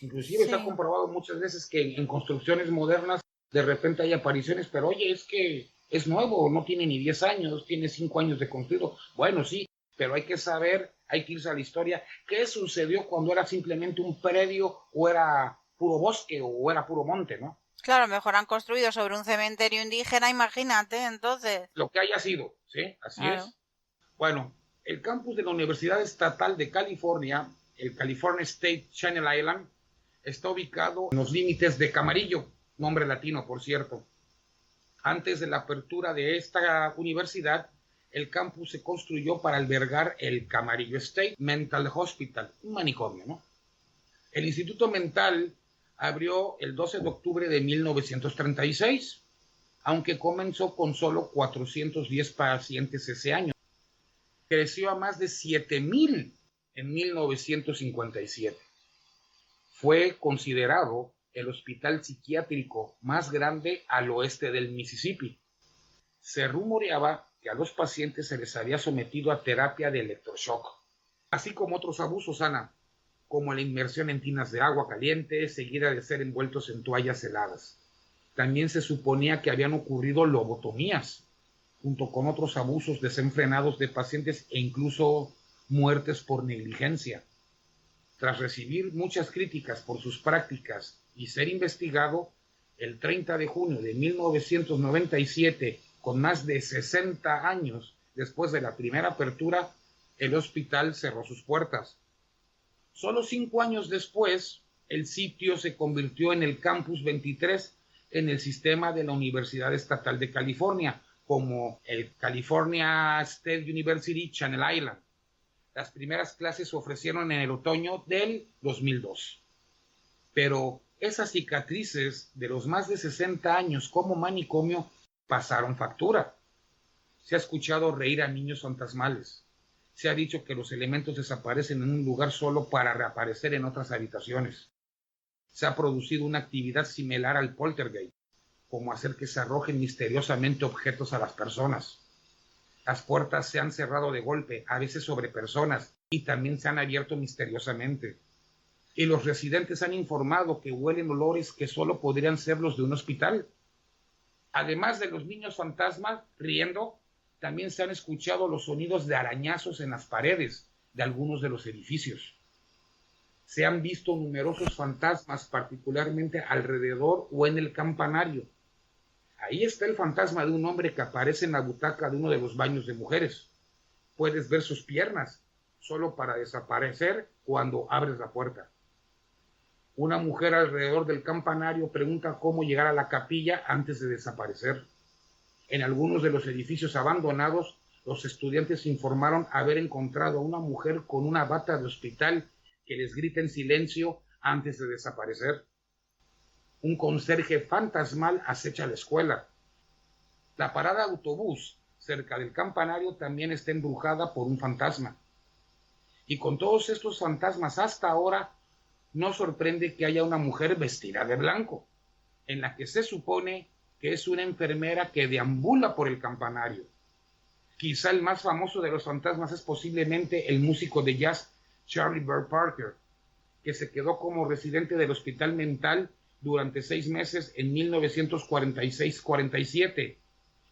Inclusive se ha sí, comprobado muchas veces que en construcciones modernas de repente hay apariciones, pero oye, es que es nuevo, no tiene ni 10 años, tiene 5 años de construido. Bueno, sí, pero hay que saber, hay que irse a la historia, qué sucedió cuando era simplemente un predio o era puro bosque o era puro monte, ¿no? claro, mejor han construido sobre un cementerio indígena, imagínate, entonces, Lo que haya sido, ¿sí? Así claro. es. Bueno, el campus de la Universidad Estatal de California, el California State Channel Island, está ubicado en los límites de Camarillo, nombre latino, por cierto. Antes de la apertura de esta universidad, el campus se construyó para albergar el Camarillo State Mental Hospital, un manicomio, ¿no? El Instituto Mental abrió el 12 de octubre de 1936, aunque comenzó con solo 410 pacientes ese año. Creció a más de 7,000 en 1957. Fue considerado el hospital psiquiátrico más grande al oeste del Mississippi. Se rumoreaba que a los pacientes se les había sometido a terapia de electroshock, así como otros abusos, Ana, como la inmersión en tinas de agua caliente, seguida de ser envueltos en toallas heladas. También se suponía que habían ocurrido lobotomías, junto con otros abusos desenfrenados de pacientes e incluso muertes por negligencia. Tras recibir muchas críticas por sus prácticas y ser investigado, el 30 de junio de 1997, con más de 60 años después de la primera apertura, el hospital cerró sus puertas. Solo 5 años después, el sitio se convirtió en el Campus 23 en el sistema de la Universidad Estatal de California, como el California State University Channel Island. Las primeras clases se ofrecieron en el otoño del 2002. Pero esas cicatrices de los más de 60 años como manicomio pasaron factura. Se ha escuchado reír a niños fantasmales. Se ha dicho que los elementos desaparecen en un lugar solo para reaparecer en otras habitaciones. Se ha producido una actividad similar al poltergeist, como hacer que se arrojen misteriosamente objetos a las personas. Las puertas se han cerrado de golpe, a veces sobre personas, y también se han abierto misteriosamente. Y los residentes han informado que huelen olores que solo podrían ser los de un hospital. Además de los niños fantasmas riendo, también se han escuchado los sonidos de arañazos en las paredes de algunos de los edificios. Se han visto numerosos fantasmas, particularmente alrededor o en el campanario. Ahí está el fantasma de un hombre que aparece en la butaca de uno de los baños de mujeres. Puedes ver sus piernas, solo para desaparecer cuando abres la puerta. Una mujer alrededor del campanario pregunta cómo llegar a la capilla antes de desaparecer. En algunos de los edificios abandonados, los estudiantes informaron haber encontrado a una mujer con una bata de hospital que les grita en silencio antes de desaparecer. Un conserje fantasmal acecha la escuela. La parada de autobús cerca del campanario también está embrujada por un fantasma. Y con todos estos fantasmas hasta ahora, no sorprende que haya una mujer vestida de blanco, en la que se supone que es una enfermera que deambula por el campanario. Quizá el más famoso de los fantasmas es posiblemente el músico de jazz Charlie Bird Parker, que se quedó como residente del hospital mental durante 6 meses en 1946-47.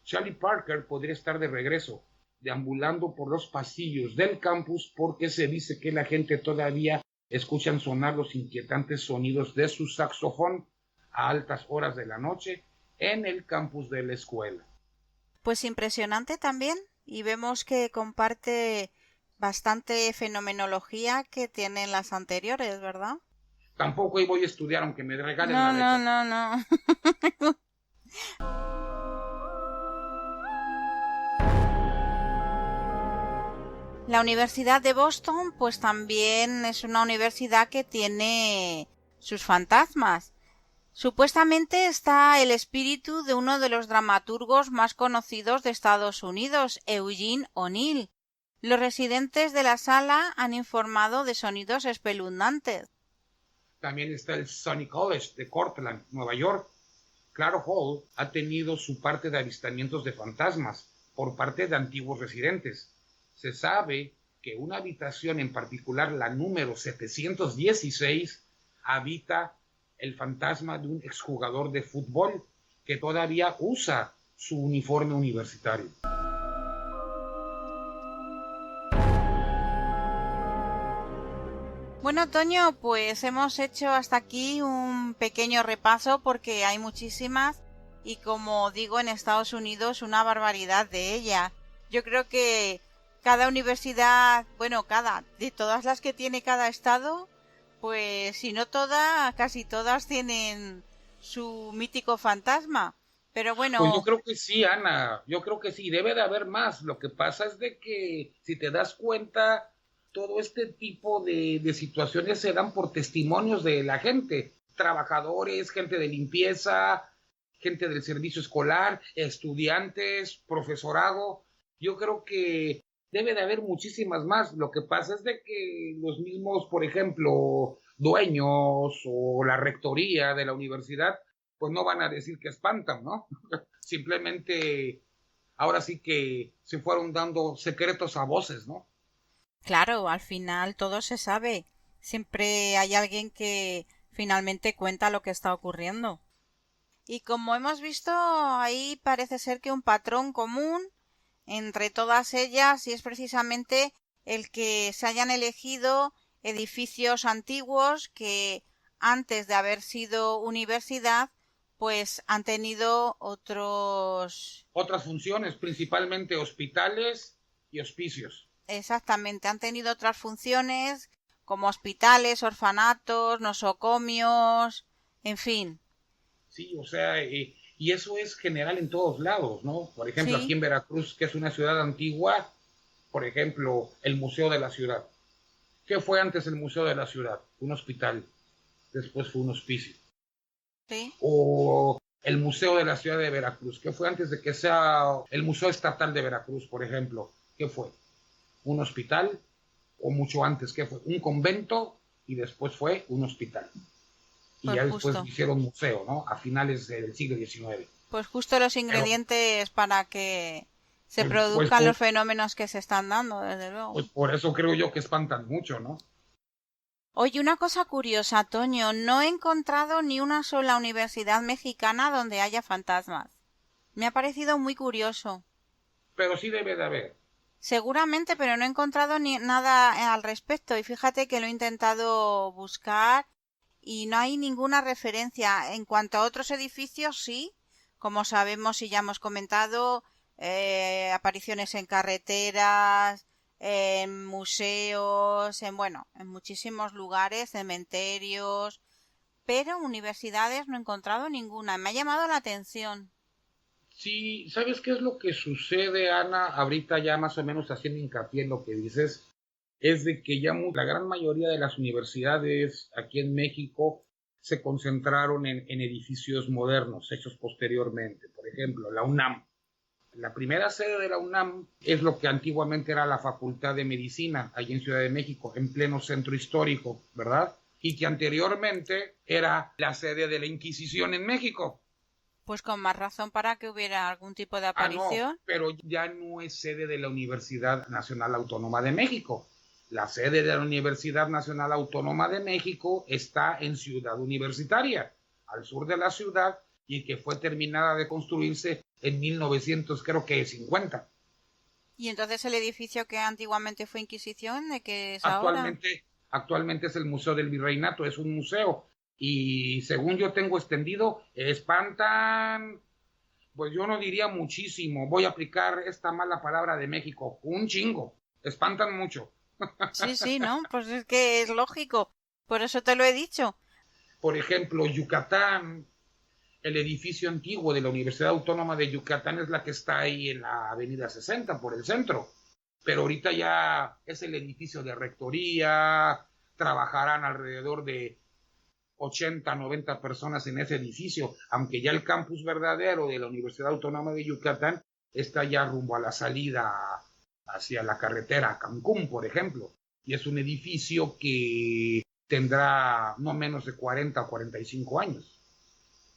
Charlie Parker podría estar de regreso, deambulando por los pasillos del campus, porque se dice que la gente todavía escucha sonar los inquietantes sonidos de su saxofón a altas horas de la noche en el campus de la escuela. Pues impresionante también, y vemos que comparte bastante fenomenología que tienen las anteriores, ¿verdad? Tampoco ahí voy a estudiar, aunque me regalen No, la no, beca. no. La Universidad de Boston, pues también es una universidad que tiene sus fantasmas. Supuestamente está el espíritu de uno de los dramaturgos más conocidos de Estados Unidos, Eugene O'Neill. Los residentes de la sala han informado de sonidos espeluznantes. También está el Sonny College de Cortland, Nueva York. Claro Hall ha tenido su parte de avistamientos de fantasmas por parte de antiguos residentes. Se sabe que una habitación, en particular la número 716, habita el fantasma de un exjugador de fútbol que todavía usa su uniforme universitario. Bueno, Toño, pues hemos hecho hasta aquí un pequeño repaso porque hay muchísimas y, como digo, en Estados Unidos una barbaridad de ellas. Yo creo que cada universidad, bueno, de todas las que tiene cada estado, pues si no todas, casi todas tienen su mítico fantasma. Pero bueno. Pues yo creo que sí, Ana, yo creo que sí, debe de haber más. Lo que pasa es de que, si te das cuenta, todo este tipo de situaciones se dan por testimonios de la gente, trabajadores, gente de limpieza, gente del servicio escolar, estudiantes, profesorado. Yo creo que debe de haber muchísimas más. Lo que pasa es de que los mismos, por ejemplo, dueños o la rectoría de la universidad, pues no van a decir que espantan, ¿no? Simplemente ahora sí que se fueron dando secretos a voces, ¿no? Claro, al final todo se sabe. Siempre hay alguien que finalmente cuenta lo que está ocurriendo. Y como hemos visto, ahí parece ser que un patrón común entre todas ellas y es precisamente el que se hayan elegido edificios antiguos que antes de haber sido universidad pues han tenido otras funciones, principalmente hospitales y hospicios. Exactamente, han tenido otras funciones como hospitales, orfanatos, nosocomios, en fin. Sí, o sea, y eso es general en todos lados, ¿no? Por ejemplo, aquí Sí, en Veracruz, que es una ciudad antigua, por ejemplo, el Museo de la Ciudad. ¿Qué fue antes el Museo de la Ciudad? Un hospital, después fue un hospicio. sí. O el Museo de la Ciudad de Veracruz. ¿Qué fue antes de que sea el Museo Estatal de Veracruz, por ejemplo? ¿Qué fue? ¿Un hospital? ¿O mucho antes? ¿Qué fue? Un convento y después fue un hospital. Y Pues ya después justo. hicieron museo, ¿no? A finales del siglo XIX. Pues justo los Pero, ingredientes para que se pues, pues, produzcan pues, los fenómenos que se están dando, desde luego. pues por eso creo yo que espantan mucho, ¿no? Oye, una cosa curiosa, Toño, no he encontrado ni una sola universidad mexicana donde haya fantasmas. Me ha parecido muy curioso. Pero sí debe de haber. Seguramente, pero no he encontrado ni nada al respecto. Y fíjate que lo he intentado buscar y no hay ninguna referencia. En cuanto a otros edificios, sí, como sabemos y ya hemos comentado, apariciones en carreteras, en museos, en muchísimos lugares, cementerios, pero universidades no he encontrado ninguna. Me ha llamado la atención. Sí, ¿sabes qué es lo que sucede, Ana? Ahorita ya más o menos haciendo hincapié en lo que dices, es de que ya la gran mayoría de las universidades aquí en México se concentraron en edificios modernos, hechos posteriormente. Por ejemplo, la UNAM. La primera sede de la UNAM es lo que antiguamente era la Facultad de Medicina, allí en Ciudad de México, en pleno centro histórico, ¿verdad? Y que anteriormente era la sede de la Inquisición en México. Pues con más razón para que hubiera algún tipo de No, aparición. pero ya no es sede de la Universidad Nacional Autónoma de México. La sede de la Universidad Nacional Autónoma de México está en Ciudad Universitaria, al sur de la ciudad, y que fue terminada de construirse en 1950. Y entonces el edificio que antiguamente fue Inquisición, ¿de qué es ahora? Actualmente es el Museo del Virreinato, es un museo. Y según yo tengo extendido, espantan, pues yo no diría muchísimo, voy a aplicar esta mala palabra de México, un chingo, espantan mucho. Sí, sí, ¿no? Pues es que es lógico. Por eso te lo he dicho. Por ejemplo, Yucatán, el edificio antiguo de la Universidad Autónoma de Yucatán es la que está ahí en la Avenida 60, por el centro. Pero ahorita ya es el edificio de rectoría, trabajarán alrededor de 80, 90 personas en ese edificio, aunque ya el campus verdadero de la Universidad Autónoma de Yucatán está ya rumbo a la salida hacia la carretera a Cancún, por ejemplo. Y es un edificio que tendrá no menos de 40 o 45 años.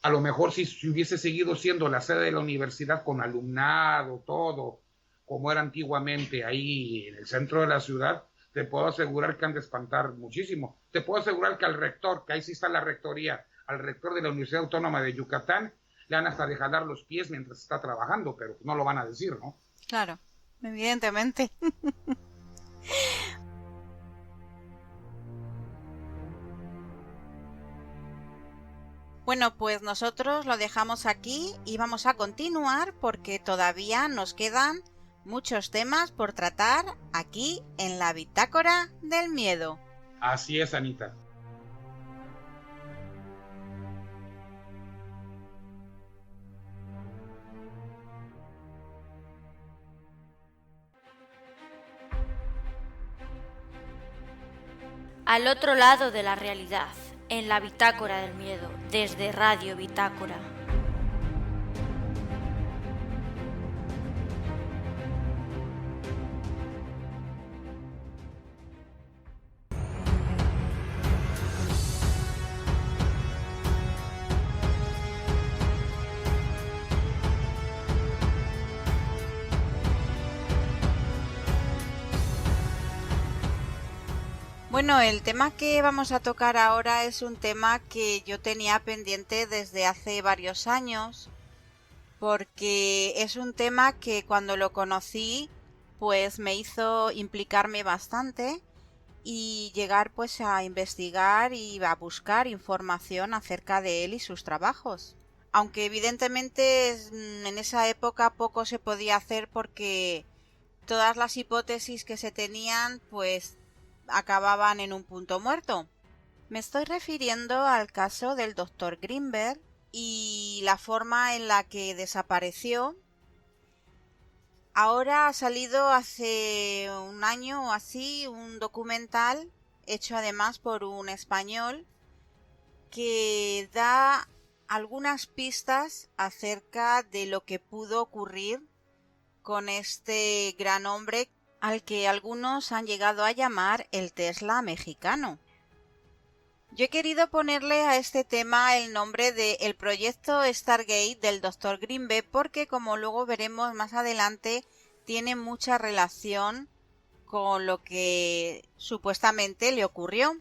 A lo mejor si hubiese seguido siendo la sede de la universidad con alumnado, todo, como era antiguamente ahí en el centro de la ciudad, te puedo asegurar que han de espantar muchísimo. Te puedo asegurar que al rector, que ahí sí está la rectoría, al rector de la Universidad Autónoma de Yucatán, le han hasta de jalar los pies mientras está trabajando, pero no lo van a decir, ¿no? Claro, evidentemente. Bueno, pues nosotros lo dejamos aquí y vamos a continuar porque todavía nos quedan muchos temas por tratar aquí en la Bitácora del Miedo. Así es, Anita. Al otro lado de la realidad, en la Bitácora del Miedo, desde Radio Bitácora. Bueno, el tema que vamos a tocar ahora es un tema que yo tenía pendiente desde hace varios años, porque es un tema que cuando lo conocí, pues me hizo implicarme bastante y llegar pues a investigar y a buscar información acerca de él y sus trabajos. Aunque evidentemente en esa época poco se podía hacer porque todas las hipótesis que se tenían pues acababan en un punto muerto. Me estoy refiriendo al caso del Dr. Greenberg y la forma en la que desapareció. Ahora ha salido hace un año o así un documental hecho además por un español que da algunas pistas acerca de lo que pudo ocurrir con este gran hombre al que algunos han llegado a llamar el Tesla mexicano. Yo he querido ponerle a este tema el nombre de el proyecto Stargate del Dr. Greenberg porque, como luego veremos más adelante, tiene mucha relación con lo que supuestamente le ocurrió.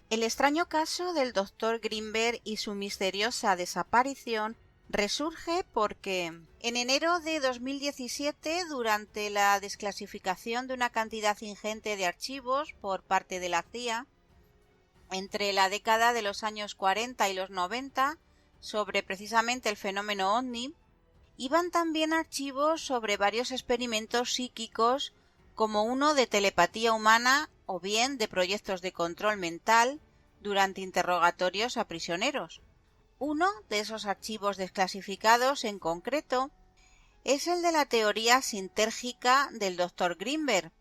El extraño caso del Dr. Greenberg y su misteriosa desaparición resurge porque en enero de 2017, durante la desclasificación de una cantidad ingente de archivos por parte de la CIA, entre la década de los años 40 y los 90, sobre precisamente el fenómeno OVNI, iban también archivos sobre varios experimentos psíquicos, como uno de telepatía humana o bien de proyectos de control mental durante interrogatorios a prisioneros. Uno de esos archivos desclasificados en concreto es el de la teoría sintérgica del Dr. Greenberg,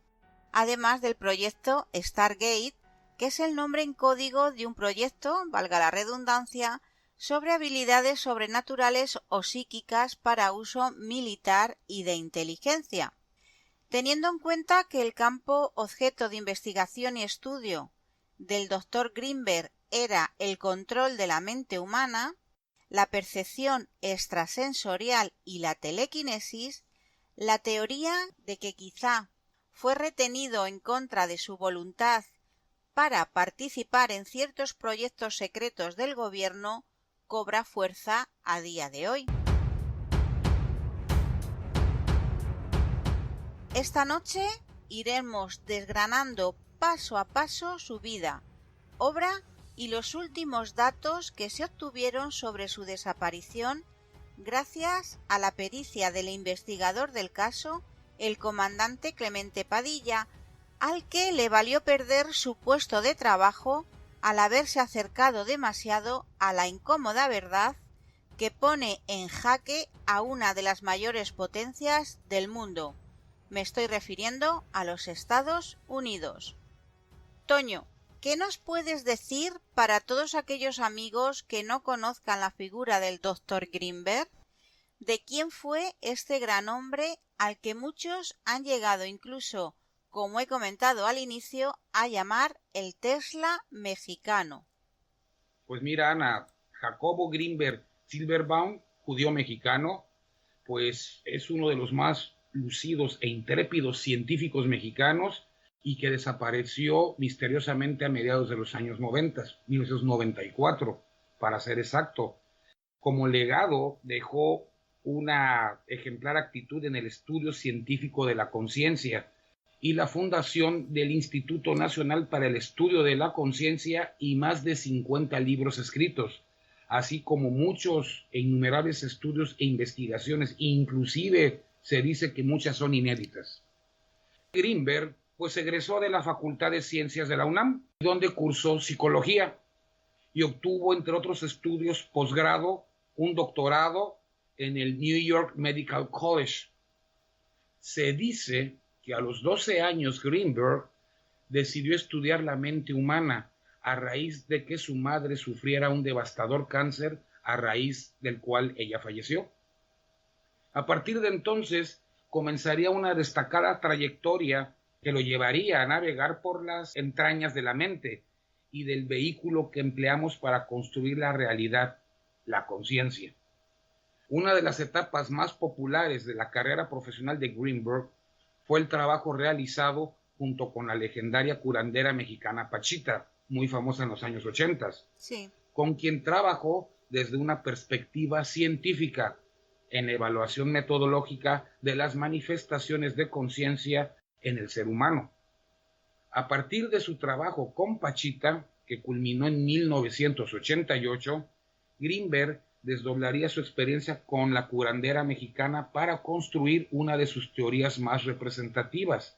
además del proyecto Stargate, que es el nombre en código de un proyecto, valga la redundancia, sobre habilidades sobrenaturales o psíquicas para uso militar y de inteligencia. Teniendo en cuenta que el campo objeto de investigación y estudio del Dr. Greenberg era el control de la mente humana, la percepción extrasensorial y la telequinesis, la teoría de que quizá fue retenido en contra de su voluntad para participar en ciertos proyectos secretos del gobierno cobra fuerza a día de hoy. Esta noche iremos desgranando paso a paso su vida, obra y los últimos datos que se obtuvieron sobre su desaparición gracias a la pericia del investigador del caso, el comandante Clemente Padilla, al que le valió perder su puesto de trabajo al haberse acercado demasiado a la incómoda verdad que pone en jaque a una de las mayores potencias del mundo. Me estoy refiriendo a los Estados Unidos. Toño, ¿qué nos puedes decir para todos aquellos amigos que no conozcan la figura del Dr. Greenberg? ¿De quién fue este gran hombre al que muchos han llegado incluso, como he comentado al inicio, a llamar el Tesla mexicano? Pues mira, Ana, Jacobo Greenberg Silverbaum, judío mexicano, pues es uno de los más lucidos e intrépidos científicos mexicanos y que desapareció misteriosamente a mediados de los años 90, 1994, para ser exacto. Como legado dejó una ejemplar actitud en el estudio científico de la conciencia y la fundación del Instituto Nacional para el Estudio de la Conciencia y más de 50 libros escritos, así como muchos e innumerables estudios e investigaciones, inclusive se dice que muchas son inéditas. Greenberg pues egresó de la Facultad de Ciencias de la UNAM, donde cursó psicología y obtuvo, entre otros estudios, posgrado, un doctorado en el New York Medical College. Se dice que a los 12 años Greenberg decidió estudiar la mente humana a raíz de que su madre sufriera un devastador cáncer, a raíz del cual ella falleció. A partir de entonces comenzaría una destacada trayectoria que lo llevaría a navegar por las entrañas de la mente y del vehículo que empleamos para construir la realidad, la conciencia. Una de las etapas más populares de la carrera profesional de Greenberg fue el trabajo realizado junto con la legendaria curandera mexicana Pachita, muy famosa en los años 80, Sí. con quien trabajó desde una perspectiva científica en evaluación metodológica de las manifestaciones de conciencia en el ser humano. A partir de su trabajo con Pachita, que culminó en 1988, Greenberg desdoblaría su experiencia con la curandera mexicana para construir una de sus teorías más representativas,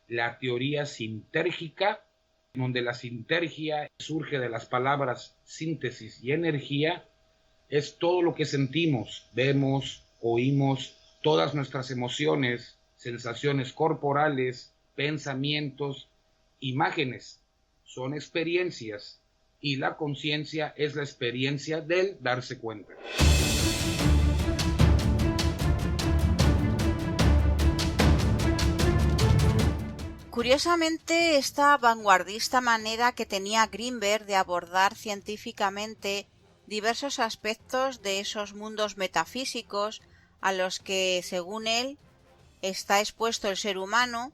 la teoría sintérgica, donde la sintergia surge de las palabras síntesis y energía. Es todo lo que sentimos, vemos, oímos, todas nuestras emociones, sensaciones corporales, pensamientos, imágenes, son experiencias, y la conciencia es la experiencia del darse cuenta. Curiosamente, esta vanguardista manera que tenía Greenberg de abordar científicamente diversos aspectos de esos mundos metafísicos a los que, según él, está expuesto el ser humano,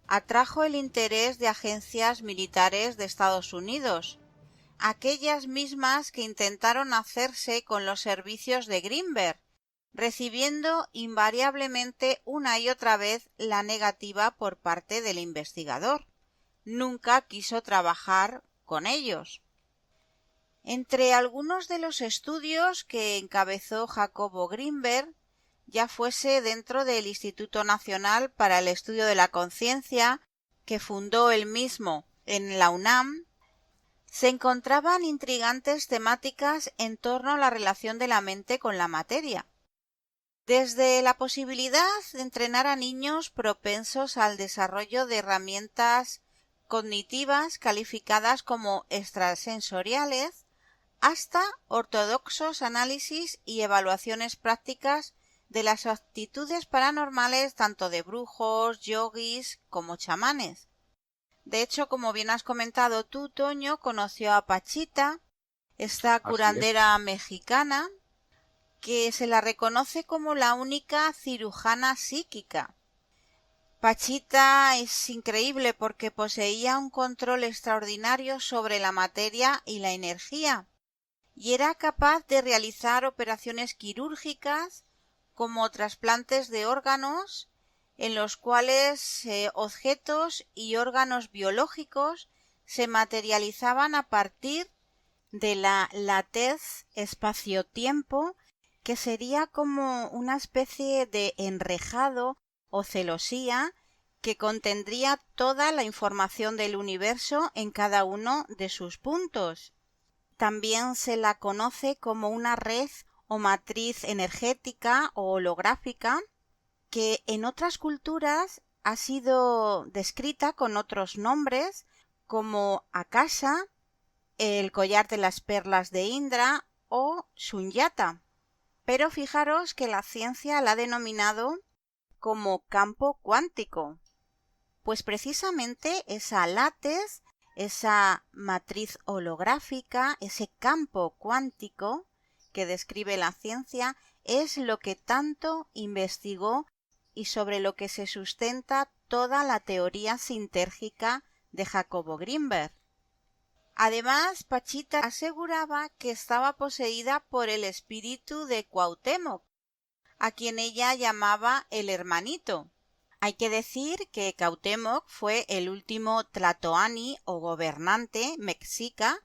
atrajo el interés de agencias militares de Estados Unidos, aquellas mismas que intentaron hacerse con los servicios de Greenberg, recibiendo invariablemente una y otra vez la negativa por parte del investigador. Nunca quiso trabajar con ellos. Entre algunos de los estudios que encabezó Jacobo Greenberg, ya fuese dentro del Instituto Nacional para el Estudio de la Conciencia, que fundó él mismo en la UNAM, se encontraban intrigantes temáticas en torno a la relación de la mente con la materia. Desde la posibilidad de entrenar a niños propensos al desarrollo de herramientas cognitivas calificadas como extrasensoriales, hasta ortodoxos análisis y evaluaciones prácticas de las actitudes paranormales tanto de brujos, yogis como chamanes. De hecho, como bien has comentado tú, Toño, conoció a Pachita, esta curandera mexicana, que se la reconoce como la única cirujana psíquica. Pachita es increíble porque poseía un control extraordinario sobre la materia y la energía, y era capaz de realizar operaciones quirúrgicas como trasplantes de órganos, en los cuales objetos y órganos biológicos se materializaban a partir de la latez espacio-tiempo, que sería como una especie de enrejado o celosía que contendría toda la información del universo en cada uno de sus puntos. También se la conoce como una red o matriz energética o holográfica, que en otras culturas ha sido descrita con otros nombres como Akasha, el collar de las perlas de Indra o Shunyata. Pero fijaros que la ciencia la ha denominado como campo cuántico, pues precisamente esa látex, esa matriz holográfica, ese campo cuántico que describe la ciencia, es lo que tanto investigó y sobre lo que se sustenta toda la teoría sintérgica de Jacobo Greenberg. Además, Pachita aseguraba que estaba poseída por el espíritu de Cuauhtémoc, a quien ella llamaba el hermanito. Hay que decir que Cuauhtémoc fue el último tlatoani o gobernante mexica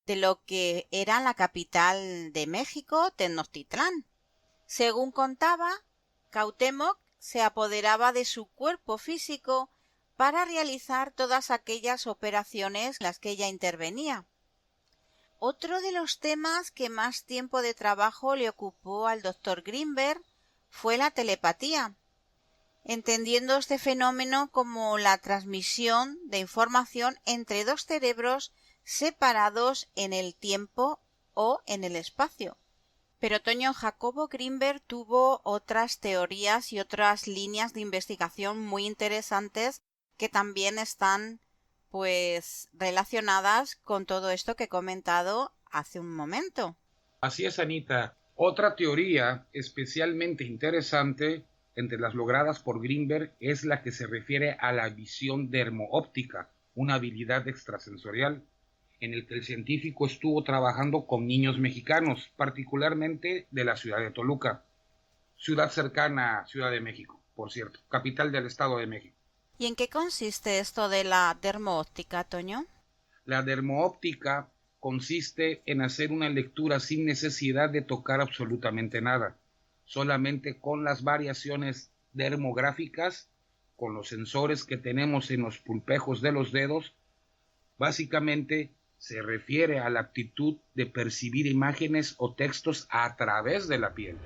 de lo que era la capital de México, Tenochtitlán. Según contaba, Cuauhtémoc se apoderaba de su cuerpo físico para realizar todas aquellas operaciones en las que ella intervenía. Otro de los temas que más tiempo de trabajo le ocupó al doctor Greenberg fue la telepatía, entendiendo este fenómeno como la transmisión de información entre dos cerebros separados en el tiempo o en el espacio. Pero Toño, Jacobo Greenberg tuvo otras teorías y otras líneas de investigación muy interesantes que también están relacionadas con todo esto que he comentado hace un momento. Así es, Anita. Otra teoría especialmente interesante entre las logradas por Greenberg es la que se refiere a la visión dermoóptica, una habilidad extrasensorial, en el que el científico estuvo trabajando con niños mexicanos, particularmente de la ciudad de Toluca, ciudad cercana a Ciudad de México, por cierto, capital del Estado de México. ¿Y en qué consiste esto de la dermoóptica, Toño? La dermoóptica consiste en hacer una lectura sin necesidad de tocar absolutamente nada, solamente con las variaciones dermográficas, con los sensores que tenemos en los pulpejos de los dedos. Básicamente se refiere a la aptitud de percibir imágenes o textos a través de la piel.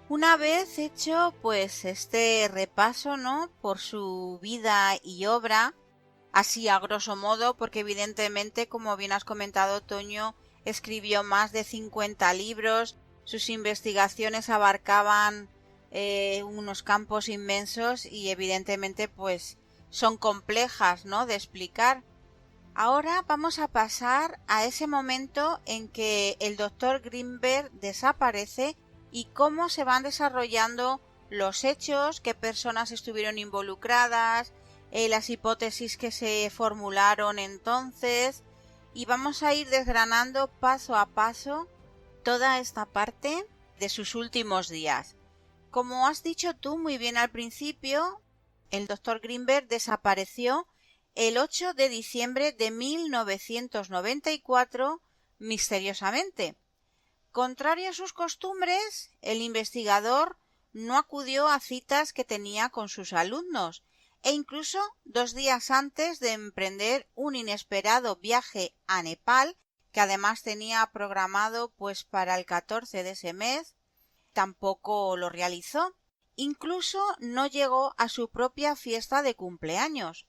Una vez hecho pues este repaso, ¿no?, por su vida y obra, así a grosso modo, porque evidentemente, como bien has comentado, Toño, escribió más de 50 libros, sus investigaciones abarcaban unos campos inmensos y evidentemente pues son complejas, ¿no?, de explicar. Ahora vamos a pasar a ese momento en que el doctor Greenberg desaparece y cómo se van desarrollando los hechos, qué personas estuvieron involucradas, las hipótesis que se formularon entonces, y vamos a ir desgranando paso a paso toda esta parte de sus últimos días. Como has dicho tú muy bien al principio, el doctor Greenberg desapareció el 8 de diciembre de 1994 misteriosamente. Contrario a sus costumbres, el investigador no acudió a citas que tenía con sus alumnos e incluso 2 días antes de emprender un inesperado viaje a Nepal, que además tenía programado pues para el 14 de ese mes, tampoco lo realizó. Incluso no llegó a su propia fiesta de cumpleaños.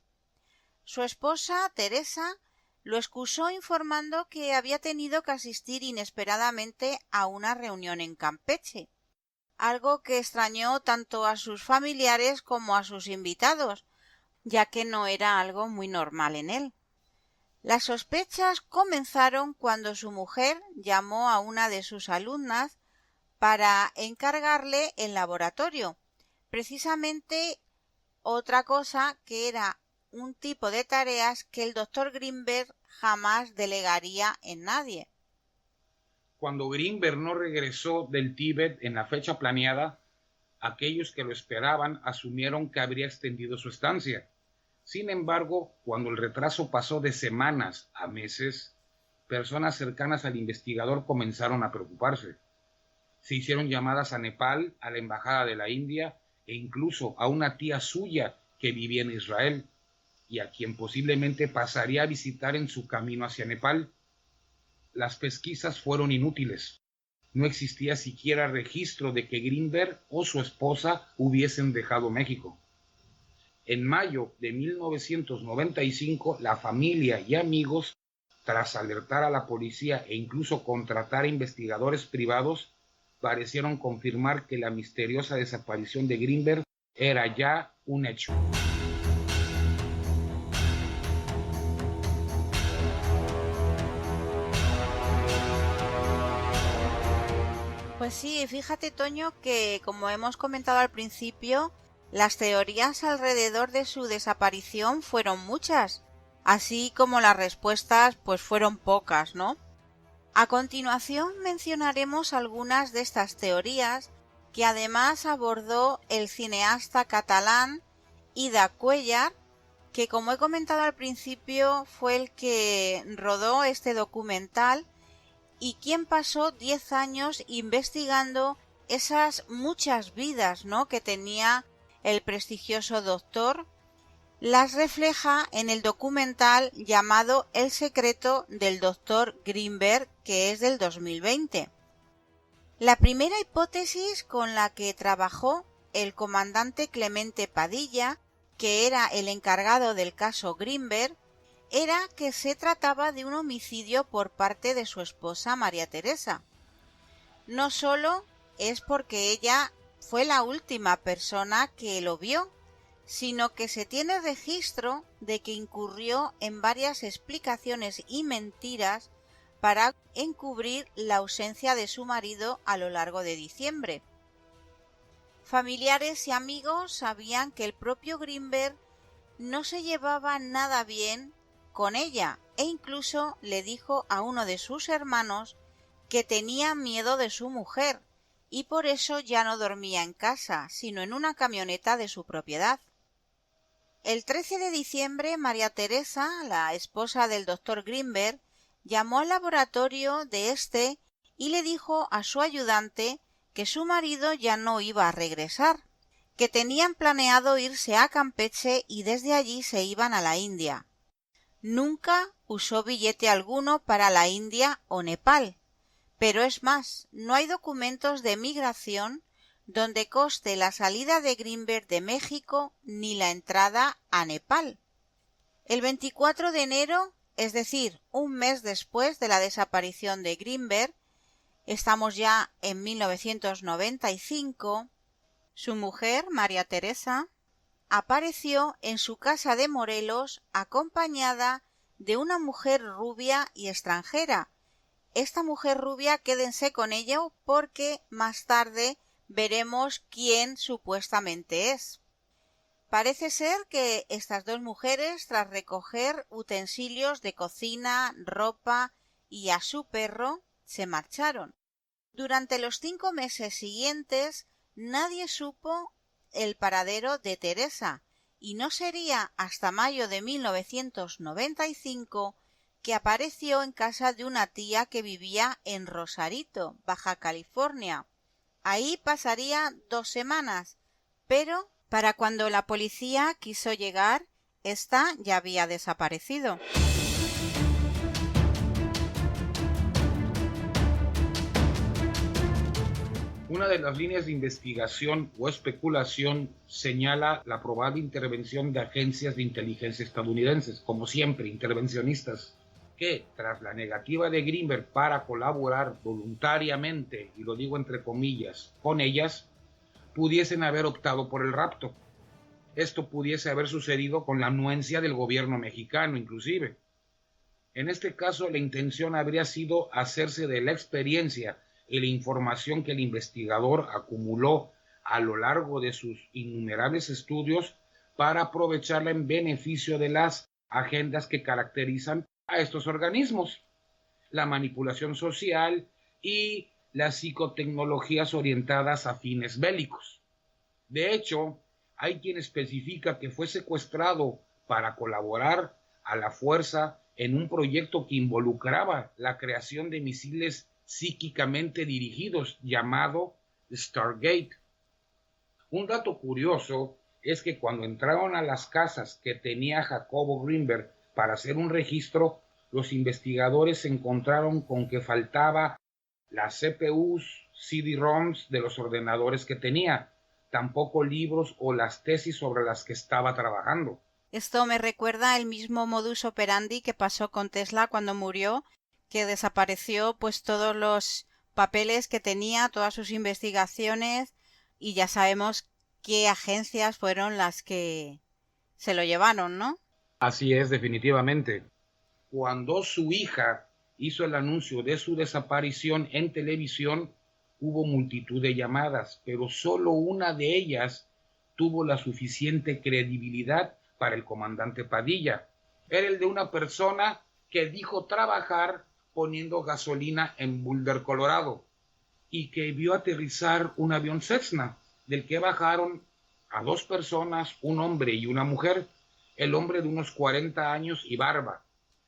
Su esposa, Teresa, lo excusó informando que había tenido que asistir inesperadamente a una reunión en Campeche, algo que extrañó tanto a sus familiares como a sus invitados, ya que no era algo muy normal en él. Las sospechas comenzaron cuando su mujer llamó a una de sus alumnas para encargarle el laboratorio, precisamente otra cosa que era un tipo de tareas que el doctor Greenberg jamás delegaría en nadie. Cuando Greenberg no regresó del Tíbet en la fecha planeada, aquellos que lo esperaban asumieron que habría extendido su estancia. Sin embargo, cuando el retraso pasó de semanas a meses, personas cercanas al investigador comenzaron a preocuparse. Se hicieron llamadas a Nepal, a la embajada de la India e incluso a una tía suya que vivía en Israel y a quien posiblemente pasaría a visitar en su camino hacia Nepal. Las pesquisas fueron inútiles. No existía siquiera registro de que Greenberg o su esposa hubiesen dejado México. En mayo de 1995, la familia y amigos, tras alertar a la policía e incluso contratar a investigadores privados, parecieron confirmar que la misteriosa desaparición de Greenberg era ya un hecho. Pues sí, fíjate, Toño, que como hemos comentado al principio, las teorías alrededor de su desaparición fueron muchas, así como las respuestas pues fueron pocas, ¿no? A continuación mencionaremos algunas de estas teorías que además abordó el cineasta catalán Ida Cuéllar, que como he comentado al principio fue el que rodó este documental y quien pasó 10 años investigando esas muchas vidas, ¿no?, que tenía el prestigioso doctor. Las refleja en el documental llamado El secreto del doctor Greenberg, que es del 2020. La primera hipótesis con la que trabajó el comandante Clemente Padilla, que era el encargado del caso Greenberg, era que se trataba de un homicidio por parte de su esposa María Teresa. No solo es porque ella fue la última persona que lo vio, sino que se tiene registro de que incurrió en varias explicaciones y mentiras para encubrir la ausencia de su marido a lo largo de diciembre. Familiares y amigos sabían que el propio Greenberg no se llevaba nada bien con ella e incluso le dijo a uno de sus hermanos que tenía miedo de su mujer y por eso ya no dormía en casa, sino en una camioneta de su propiedad. El 13 de diciembre, María Teresa, la esposa del doctor Greenberg, llamó al laboratorio de este y le dijo a su ayudante que su marido ya no iba a regresar, que tenían planeado irse a Campeche y desde allí se iban a la India. Nunca usó billete alguno para la India o Nepal, pero es más, no hay documentos de migración donde conste la salida de Greenberg de México ni la entrada a Nepal. El 24 de enero, es decir, un mes después de la desaparición de Greenberg, estamos ya en 1995, su mujer, María Teresa, apareció en su casa de Morelos acompañada de una mujer rubia y extranjera. Esta mujer rubia, quédense con ello porque más tarde veremos quién supuestamente es. Parece ser que estas dos mujeres, tras recoger utensilios de cocina, ropa y a su perro, se marcharon. Durante los 5 meses siguientes nadie supo el paradero de Teresa y no sería hasta mayo de 1995 que apareció en casa de una tía que vivía en Rosarito, Baja California. Ahí pasaría 2 semanas, pero para cuando la policía quiso llegar, ésta ya había desaparecido. Una de las líneas de investigación o especulación señala la probable intervención de agencias de inteligencia estadounidenses, como siempre, intervencionistas, que tras la negativa de Greenberg para colaborar voluntariamente, y lo digo entre comillas, con ellas, pudiesen haber optado por el rapto. Esto pudiese haber sucedido con la anuencia del gobierno mexicano, inclusive. En este caso, la intención habría sido hacerse de la experiencia y la información que el investigador acumuló a lo largo de sus innumerables estudios para aprovecharla en beneficio de las agendas que caracterizan a estos organismos, la manipulación social y las psicotecnologías orientadas a fines bélicos. De hecho, hay quien especifica que fue secuestrado para colaborar a la fuerza en un proyecto que involucraba la creación de misiles psíquicamente dirigidos llamado Stargate. Un dato curioso es que cuando entraron a las casas que tenía Jacobo Greenberg para hacer un registro, los investigadores se encontraron con que faltaba las CPUs, CD-ROMs de los ordenadores que tenía, tampoco libros o las tesis sobre las que estaba trabajando. Esto me recuerda el mismo modus operandi que pasó con Tesla cuando murió, que desapareció pues todos los papeles que tenía, todas sus investigaciones, y ya sabemos qué agencias fueron las que se lo llevaron, ¿no? Así es, definitivamente. Cuando su hija hizo el anuncio de su desaparición en televisión, hubo multitud de llamadas, pero solo una de ellas tuvo la suficiente credibilidad para el comandante Padilla. Era el de una persona que dijo trabajar poniendo gasolina en Boulder, Colorado, y que vio aterrizar un avión Cessna, del que bajaron a 2 personas, un hombre y una mujer, el hombre de unos 40 años y barba,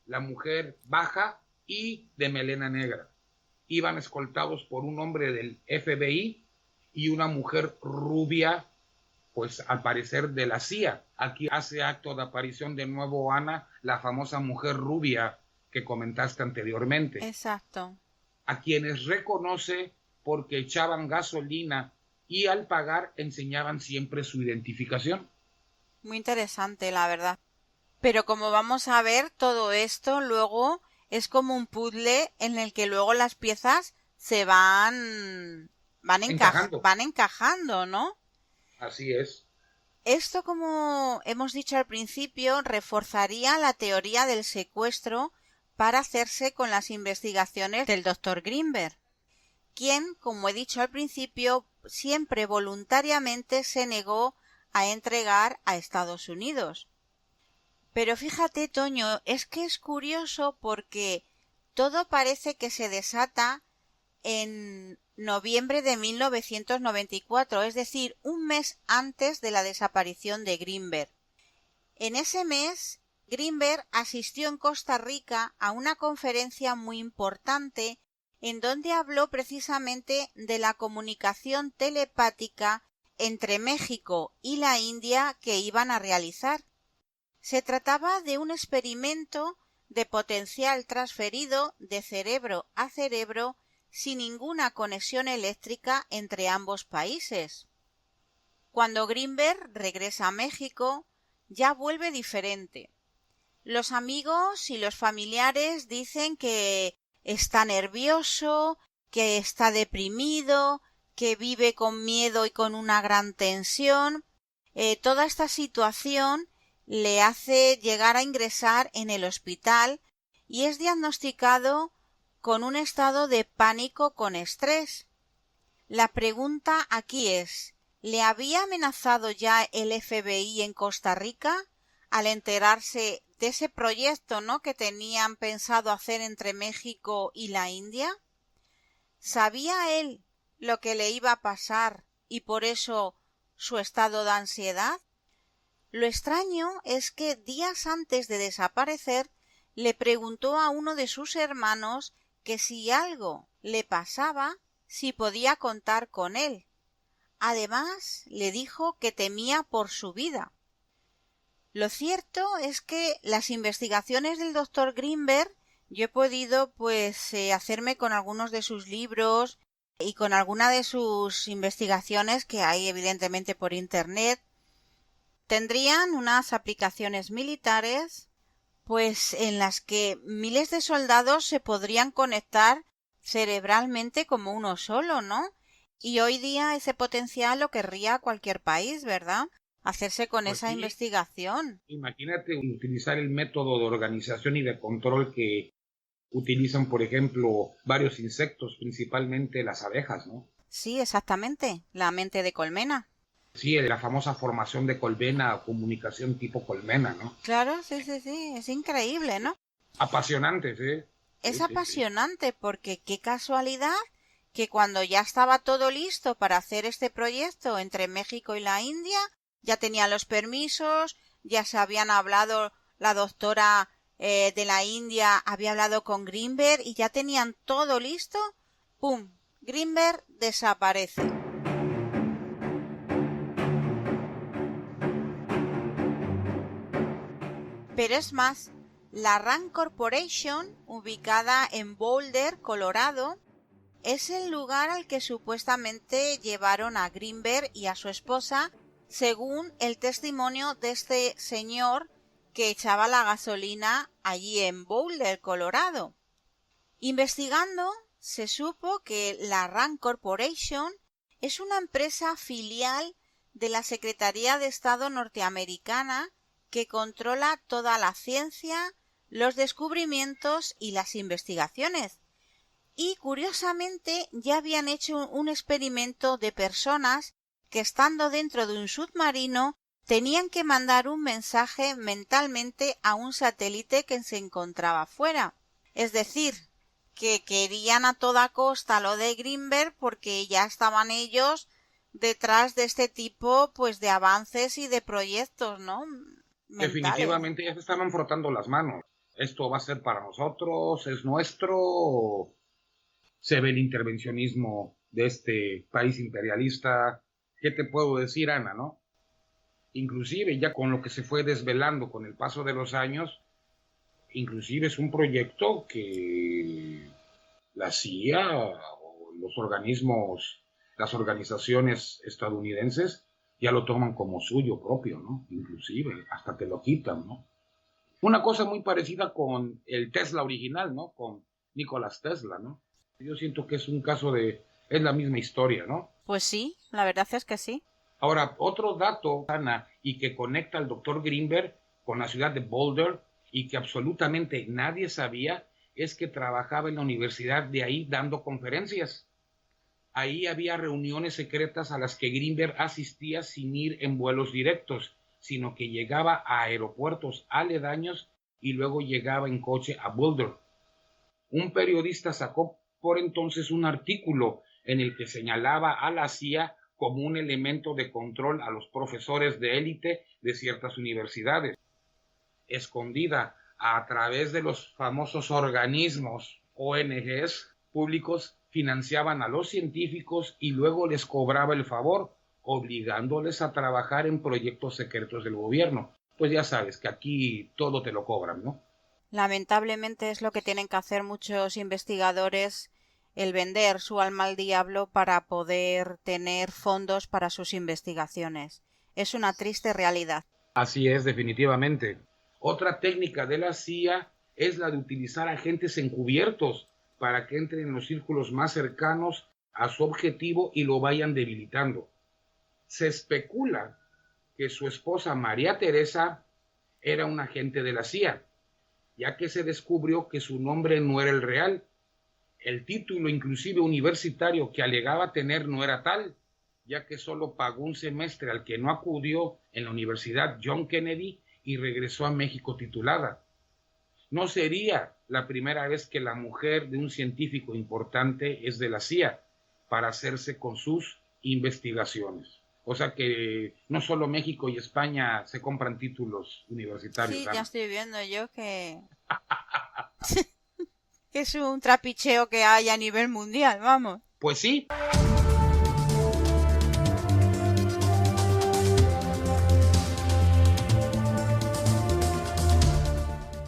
la mujer baja y de melena negra. Iban escoltados por un hombre del FBI y una mujer rubia, pues al parecer de la CIA. Aquí hace acto de aparición de nuevo Ana, la famosa mujer rubia que comentaste anteriormente. Exacto. A quienes reconoce porque echaban gasolina y al pagar enseñaban siempre su identificación. Muy interesante, la verdad. Pero como vamos a ver, todo esto luego es como un puzzle en el que luego las piezas se van Encajando. van encajando, ¿no? Así es. Esto, como hemos dicho al principio, reforzaría la teoría del secuestro para hacerse con las investigaciones del Dr. Greenberg, quien, como he dicho al principio, siempre voluntariamente se negó a entregar a Estados Unidos. Pero fíjate, Toño, es que es curioso porque todo parece que se desata en noviembre de 1994, es decir, un mes antes de la desaparición de Greenberg. En ese mes, Greenberg asistió en Costa Rica a una conferencia muy importante en donde habló precisamente de la comunicación telepática entre México y la India que iban a realizar. Se trataba de un experimento de potencial transferido de cerebro a cerebro sin ninguna conexión eléctrica entre ambos países. Cuando Greenberg regresa a México, ya vuelve diferente. Los amigos y los familiares dicen que está nervioso, que está deprimido, que vive con miedo y con una gran tensión. Toda esta situación le hace llegar a ingresar en el hospital y es diagnosticado con un estado de pánico con estrés. La pregunta aquí es, ¿le había amenazado ya el FBI en Costa Rica al enterarse de ese proyecto, ¿no?, que tenían pensado hacer entre México y la India? ¿Sabía él lo que le iba a pasar y por eso su estado de ansiedad? Lo extraño es que días antes de desaparecer le preguntó a uno de sus hermanos que si algo le pasaba, si podía contar con él. Además, le dijo que temía por su vida. Lo cierto es que las investigaciones del Dr. Greenberg, yo he podido hacerme con algunos de sus libros y con alguna de sus investigaciones que hay evidentemente por internet. Tendrían unas aplicaciones militares en las que miles de soldados se podrían conectar cerebralmente como uno solo, ¿no? Y hoy día ese potencial lo querría cualquier país, ¿verdad? Hacerse con Pues esa sí, investigación. imagínate utilizar el método de organización y de control que utilizan, por ejemplo, varios insectos, principalmente las abejas, ¿no? Sí, exactamente, la mente de colmena. Sí, la famosa formación de colmena, comunicación tipo colmena, ¿no? Claro, sí, sí, sí, es increíble, ¿no? Apasionante, ¿sí? Es Sí, sí, sí. apasionante porque qué casualidad que cuando ya estaba todo listo para hacer este proyecto entre México y la India, ya tenía los permisos, ya se habían hablado, la doctora de la India había hablado con Greenberg y ya tenían todo listo. ¡Pum! Greenberg desaparece. Pero es más, la Rand Corporation, ubicada en Boulder, Colorado, es el lugar al que supuestamente llevaron a Greenberg y a su esposa, según el testimonio de este señor que echaba la gasolina allí en Boulder, Colorado. Investigando, se supo que la Rand Corporation es una empresa filial de la Secretaría de Estado norteamericana que controla toda la ciencia, los descubrimientos y las investigaciones. Y curiosamente ya habían hecho un experimento de personas que estando dentro de un submarino tenían que mandar un mensaje mentalmente a un satélite que se encontraba fuera. Es decir, que querían a toda costa lo de Greenberg porque ya estaban ellos detrás de este tipo de avances y de proyectos, ¿no?, mentales. Definitivamente ya se estaban frotando las manos. Esto va a ser para nosotros, es nuestro. Se ve el intervencionismo de este país imperialista. ¿Qué te puedo decir, Ana, no? Inclusive ya con lo que se fue desvelando con el paso de los años, inclusive es un proyecto que la CIA o los organismos, las organizaciones estadounidenses ya lo toman como suyo propio, ¿no? Inclusive, hasta te lo quitan, ¿no? Una cosa muy parecida con el Tesla original, ¿no? Con Nikola Tesla, ¿no? Yo siento que es un caso de, es la misma historia, ¿no? Pues sí, la verdad es que sí. Ahora, otro dato, Ana, y que conecta al doctor Greenberg con la ciudad de Boulder y que absolutamente nadie sabía, es que trabajaba en la universidad de ahí dando conferencias. Ahí había reuniones secretas a las que Greenberg asistía sin ir en vuelos directos, sino que llegaba a aeropuertos aledaños y luego llegaba en coche a Boulder. Un periodista sacó por entonces un artículo en el que señalaba a la CIA como un elemento de control a los profesores de élite de ciertas universidades, escondida a través de los famosos organismos ONGs públicos, financiaban a los científicos y luego les cobraba el favor, obligándoles a trabajar en proyectos secretos del gobierno. Pues ya sabes que aquí todo te lo cobran, ¿no? Lamentablemente es lo que tienen que hacer muchos investigadores, el vender su alma al diablo para poder tener fondos para sus investigaciones. Es una triste realidad. Así es, definitivamente. Otra técnica de la CIA es la de utilizar agentes encubiertos para que entren en los círculos más cercanos a su objetivo y lo vayan debilitando. Se especula que su esposa María Teresa era un agente de la CIA, ya que se descubrió que su nombre no era el real. El título inclusive universitario que alegaba tener no era tal, ya que solo pagó un semestre al que no acudió en la Universidad John Kennedy y regresó a México titulada. No sería la primera vez que la mujer de un científico importante es de la CIA para hacerse con sus investigaciones. O sea que no solo México y España se compran títulos universitarios. Sí, ¿sabes? ya estoy viendo yo que que es un trapicheo que hay a nivel mundial, vamos. Pues sí.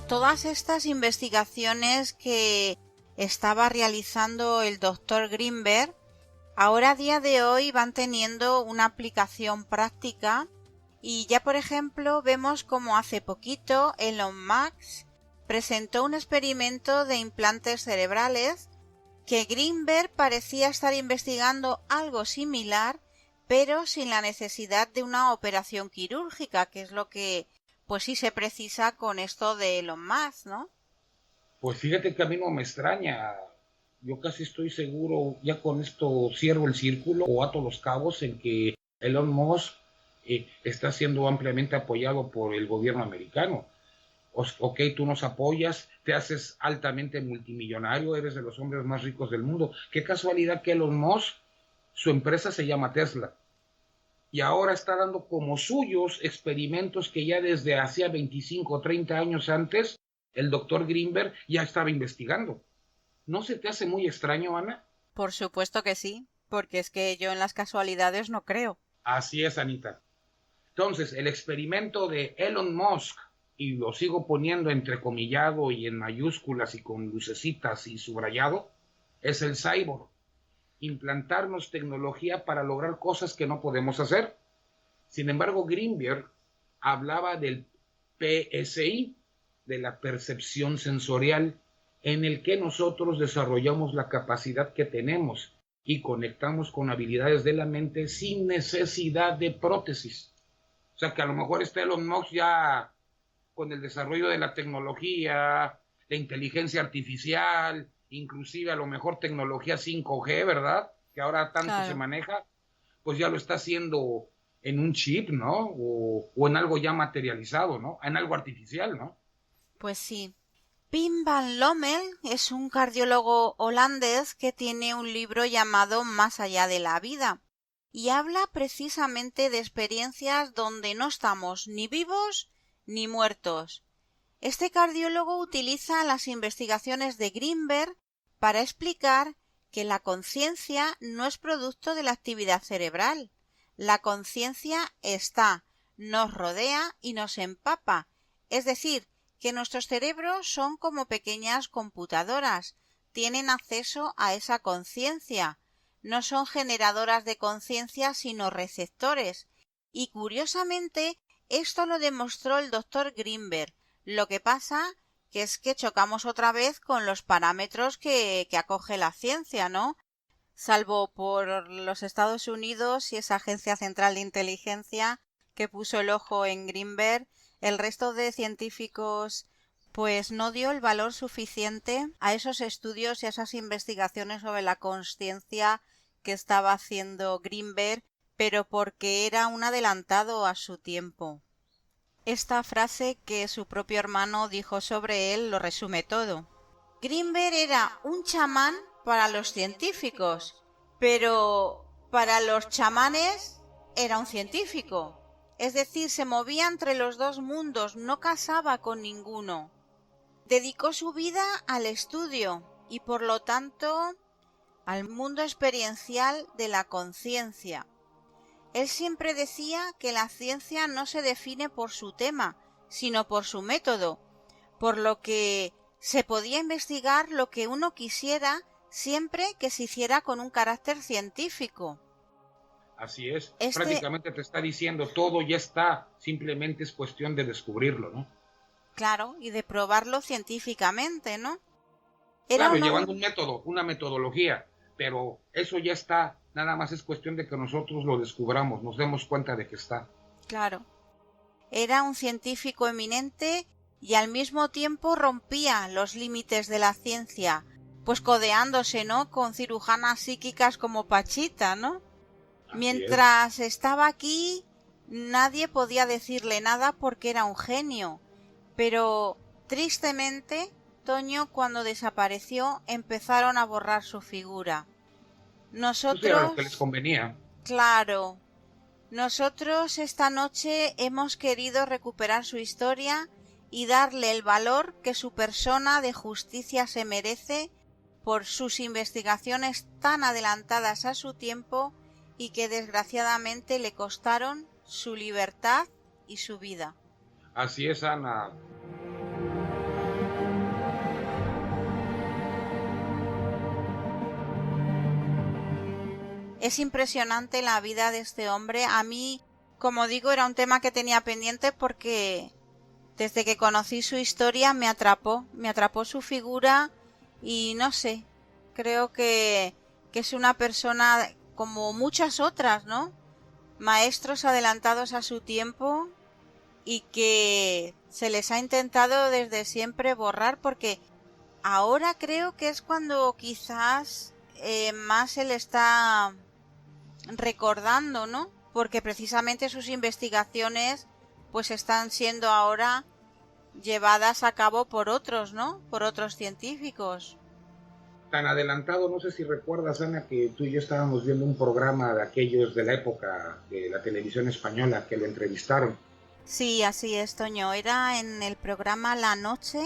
Todas estas investigaciones que estaba realizando el doctor Greenberg, ahora a día de hoy van teniendo una aplicación práctica y ya por ejemplo vemos como hace poquito Elon Musk presentó un experimento de implantes cerebrales que Greenberg parecía estar investigando algo similar, pero sin la necesidad de una operación quirúrgica, que es lo que pues sí se precisa con esto de Elon Musk, ¿no? Pues fíjate que a mí no me extraña. Yo casi estoy seguro, ya con esto cierro el círculo o ato los cabos en que Elon Musk está siendo ampliamente apoyado por el gobierno americano. Ok, tú nos apoyas, te haces altamente multimillonario, eres de los hombres más ricos del mundo. Qué casualidad que Elon Musk, su empresa se llama Tesla. Y ahora está dando como suyos experimentos que ya desde hacía 25 o 30 años antes el doctor Greenberg ya estaba investigando. ¿No se te hace muy extraño, Ana? Por supuesto que sí, porque es que yo en las casualidades no creo. Así es, Anita. Entonces, el experimento de Elon Musk, y lo sigo poniendo entrecomillado y en mayúsculas y con lucecitas y subrayado, es el cyborg. Implantarnos tecnología para lograr cosas que no podemos hacer. Sin embargo, Greenberg hablaba del PSI, de la percepción sensorial, en el que nosotros desarrollamos la capacidad que tenemos y conectamos con habilidades de la mente sin necesidad de prótesis. O sea que a lo mejor está Elon Musk ya con el desarrollo de la tecnología, la inteligencia artificial, inclusive a lo mejor tecnología 5G, ¿verdad? Que ahora tanto se maneja, pues ya lo está haciendo en un chip, ¿no? O en algo ya materializado, ¿no? En algo artificial, ¿no? Pues sí. Pim van Lommel es un cardiólogo holandés que tiene un libro llamado Más allá de la vida y habla precisamente de experiencias donde no estamos ni vivos ni muertos. Este cardiólogo utiliza las investigaciones de Greenberg para explicar que la conciencia no es producto de la actividad cerebral. La conciencia está, nos rodea y nos empapa, es decir, que nuestros cerebros son como pequeñas computadoras, tienen acceso a esa conciencia, no son generadoras de conciencia sino receptores, y curiosamente esto lo demostró el doctor Greenberg. Lo que pasa es que chocamos otra vez con los parámetros que acoge la ciencia, ¿no? salvo por los Estados Unidos y esa agencia central de inteligencia que puso el ojo en Greenberg, el resto de científicos pues no dio el valor suficiente a esos estudios y a esas investigaciones sobre la consciencia que estaba haciendo Greenberg, pero porque era un adelantado a su tiempo. Esta frase que su propio hermano dijo sobre él lo resume todo. Greenberg era un chamán para los científicos, pero para los chamanes era un científico. Es decir, se movía entre los dos mundos, no casaba con ninguno. Dedicó su vida al estudio y, por lo tanto, al mundo experiencial de la conciencia. Él siempre decía que la ciencia no se define por su tema, sino por su método, por lo que se podía investigar lo que uno quisiera siempre que se hiciera con un carácter científico. Así es, prácticamente te está diciendo todo ya está, simplemente es cuestión de descubrirlo, ¿no? Claro, y de probarlo científicamente, ¿no? Claro, llevando un método, una metodología, pero eso ya está, nada más es cuestión de que nosotros lo descubramos, nos demos cuenta de que está. Claro, era un científico eminente y al mismo tiempo rompía los límites de la ciencia, pues codeándose, ¿no?, con cirujanas psíquicas como Pachita, ¿no? Mientras estaba aquí, nadie podía decirle nada porque era un genio, pero tristemente, Toño, cuando desapareció, empezaron a borrar su figura. Nosotros... Eso era lo que les convenía. Claro. Nosotros esta noche hemos querido recuperar su historia y darle el valor que su persona de justicia se merece por sus investigaciones tan adelantadas a su tiempo y que desgraciadamente le costaron su libertad y su vida. Así es, Ana. Es impresionante la vida de este hombre. A mí, como digo, era un tema que tenía pendiente porque desde que conocí su historia me atrapó su figura y no sé, creo que es una persona como muchas otras, ¿no? Maestros adelantados a su tiempo y que se les ha intentado desde siempre borrar porque ahora creo que es cuando quizás más se le está recordando, ¿no? Porque precisamente sus investigaciones pues están siendo ahora llevadas a cabo por otros, ¿no? Por otros científicos. Tan adelantado, no sé si recuerdas, Ana, que tú y yo estábamos viendo un programa de aquellos de la época de la televisión española que lo entrevistaron. Sí, así es, Toño. Era en el programa La Noche,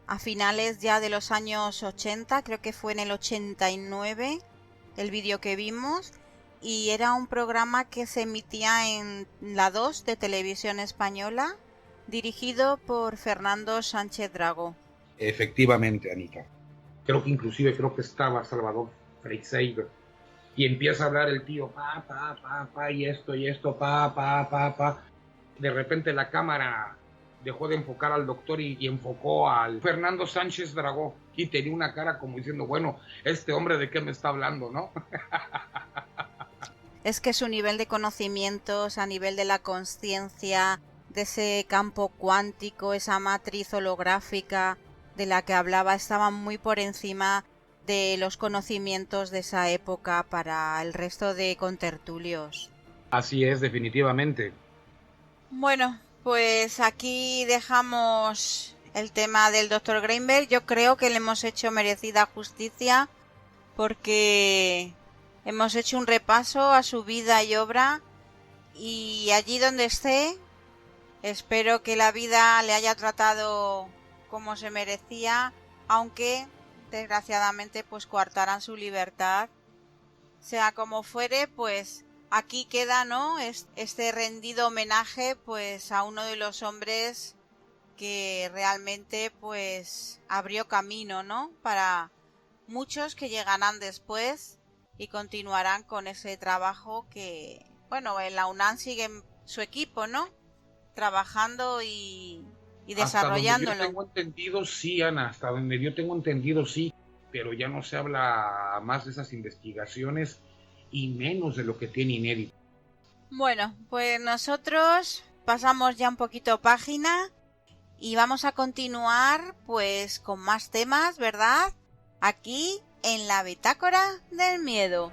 a finales ya de los años 80, creo que fue en el 89, el vídeo que vimos, y era un programa que se emitía en la 2 de Televisión Española, dirigido por Fernando Sánchez Dragó. Efectivamente, Anita. Creo que estaba Salvador Freixeiro. Y empieza a hablar el tío, y esto, pa. De repente la cámara dejó de enfocar al doctor y enfocó al Fernando Sánchez Dragó. Y tenía una cara como diciendo, bueno, este hombre de qué me está hablando, ¿no? Es que su nivel de conocimientos a nivel de la consciencia, de ese campo cuántico, esa matriz holográfica de la que hablaba, estaba muy por encima de los conocimientos de esa época para el resto de contertulios. Así es, definitivamente. Bueno, pues aquí dejamos el tema del Dr. Greenberg. Yo creo que le hemos hecho merecida justicia porque hemos hecho un repaso a su vida y obra y allí donde esté, espero que la vida le haya tratado como se merecía, aunque desgraciadamente pues coartaran su libertad. Sea como fuere, pues aquí queda, ¿no?, este rendido homenaje pues a uno de los hombres que realmente pues abrió camino, ¿no?, para muchos que llegarán después y continuarán con ese trabajo que, bueno, en la UNAM siguen su equipo, ¿no?, trabajando y desarrollándolo. Hasta donde yo tengo entendido, sí, Ana, hasta donde yo tengo entendido, sí. pero ya no se habla más de esas investigaciones y menos de lo que tiene inédito. Bueno, pues nosotros pasamos ya un poquito página y vamos a continuar pues con más temas, ¿verdad? Aquí en la Bitácora del Miedo.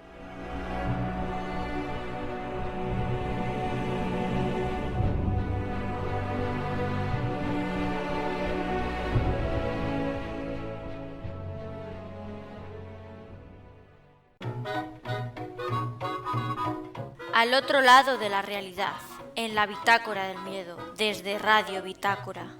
Al otro lado de la realidad, en la Bitácora del Miedo, desde Radio Bitácora.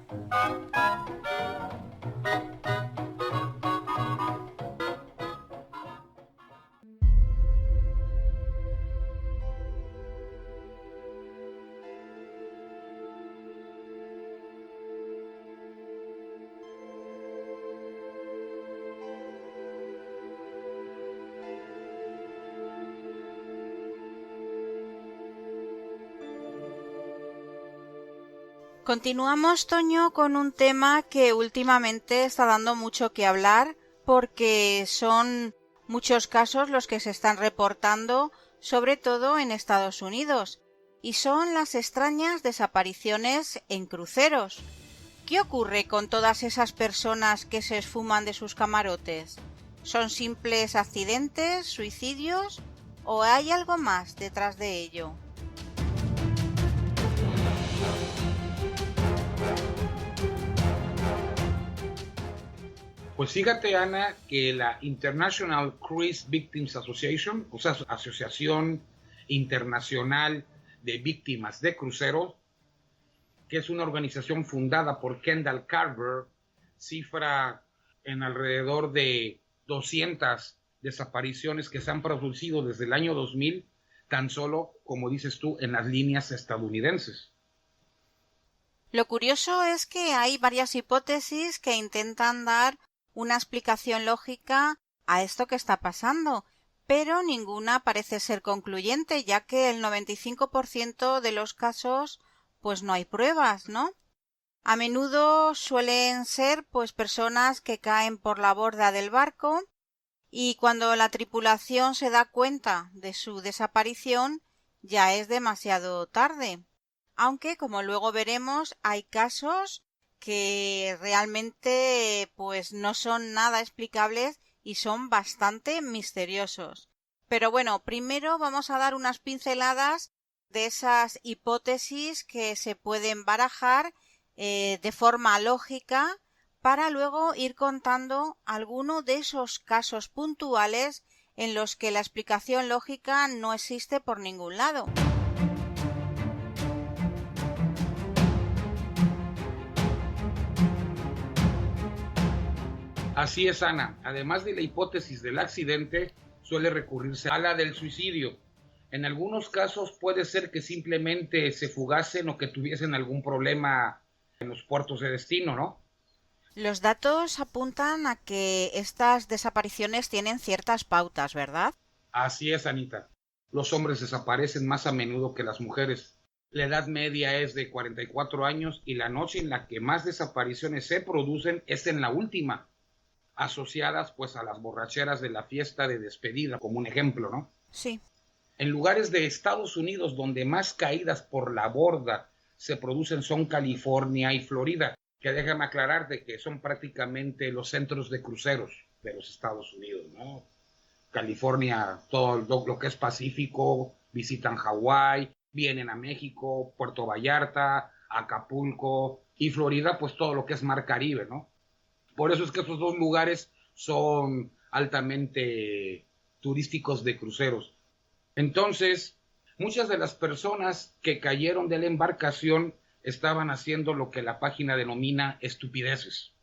Continuamos, Toño, con un tema que últimamente está dando mucho que hablar porque son muchos casos los que se están reportando, sobre todo en Estados Unidos, y son las extrañas desapariciones en cruceros. ¿Qué ocurre con todas esas personas que se esfuman de sus camarotes? ¿Son simples accidentes, suicidios o hay algo más detrás de ello? Pues fíjate, Ana, que la International Cruise Victims Association, o sea, Asociación Internacional de Víctimas de Cruceros, que es una organización fundada por Kendall Carver, cifra en alrededor de 200 desapariciones que se han producido desde el año 2000, tan solo, como dices tú, en las líneas estadounidenses. Lo curioso es que hay varias hipótesis que intentan dar una explicación lógica a esto que está pasando, pero ninguna parece ser concluyente, ya que el 95% de los casos pues no hay pruebas, ¿no? A menudo suelen ser pues personas que caen por la borda del barco y cuando la tripulación se da cuenta de su desaparición ya es demasiado tarde. Aunque, como luego veremos, hay casos que realmente pues no son nada explicables y son bastante misteriosos. Pero bueno, primero vamos a dar unas pinceladas de esas hipótesis que se pueden barajar de forma lógica para luego ir contando alguno de esos casos puntuales en los que la explicación lógica no existe por ningún lado. Así es, Ana. Además de la hipótesis del accidente, suele recurrirse a la del suicidio. En algunos casos puede ser que simplemente se fugasen o que tuviesen algún problema en los puertos de destino, ¿no? Los datos apuntan a que estas desapariciones tienen ciertas pautas, ¿verdad? Así es, Anita. Los hombres desaparecen más a menudo que las mujeres. La edad media es de 44 años y la noche en la que más desapariciones se producen es en la última, asociadas pues a las borracheras de la fiesta de despedida, como un ejemplo, ¿no? Sí. En lugares de Estados Unidos donde más caídas por la borda se producen son California y Florida, que déjame aclararte que son prácticamente los centros de cruceros de los Estados Unidos, ¿no? California, todo lo que es Pacífico, visitan Hawái, vienen a México, Puerto Vallarta, Acapulco, y Florida, pues todo lo que es Mar Caribe, ¿no? Por eso es que esos dos lugares son altamente turísticos de cruceros. Entonces, muchas de las personas que cayeron de la embarcación estaban haciendo lo que la página denomina estupideces,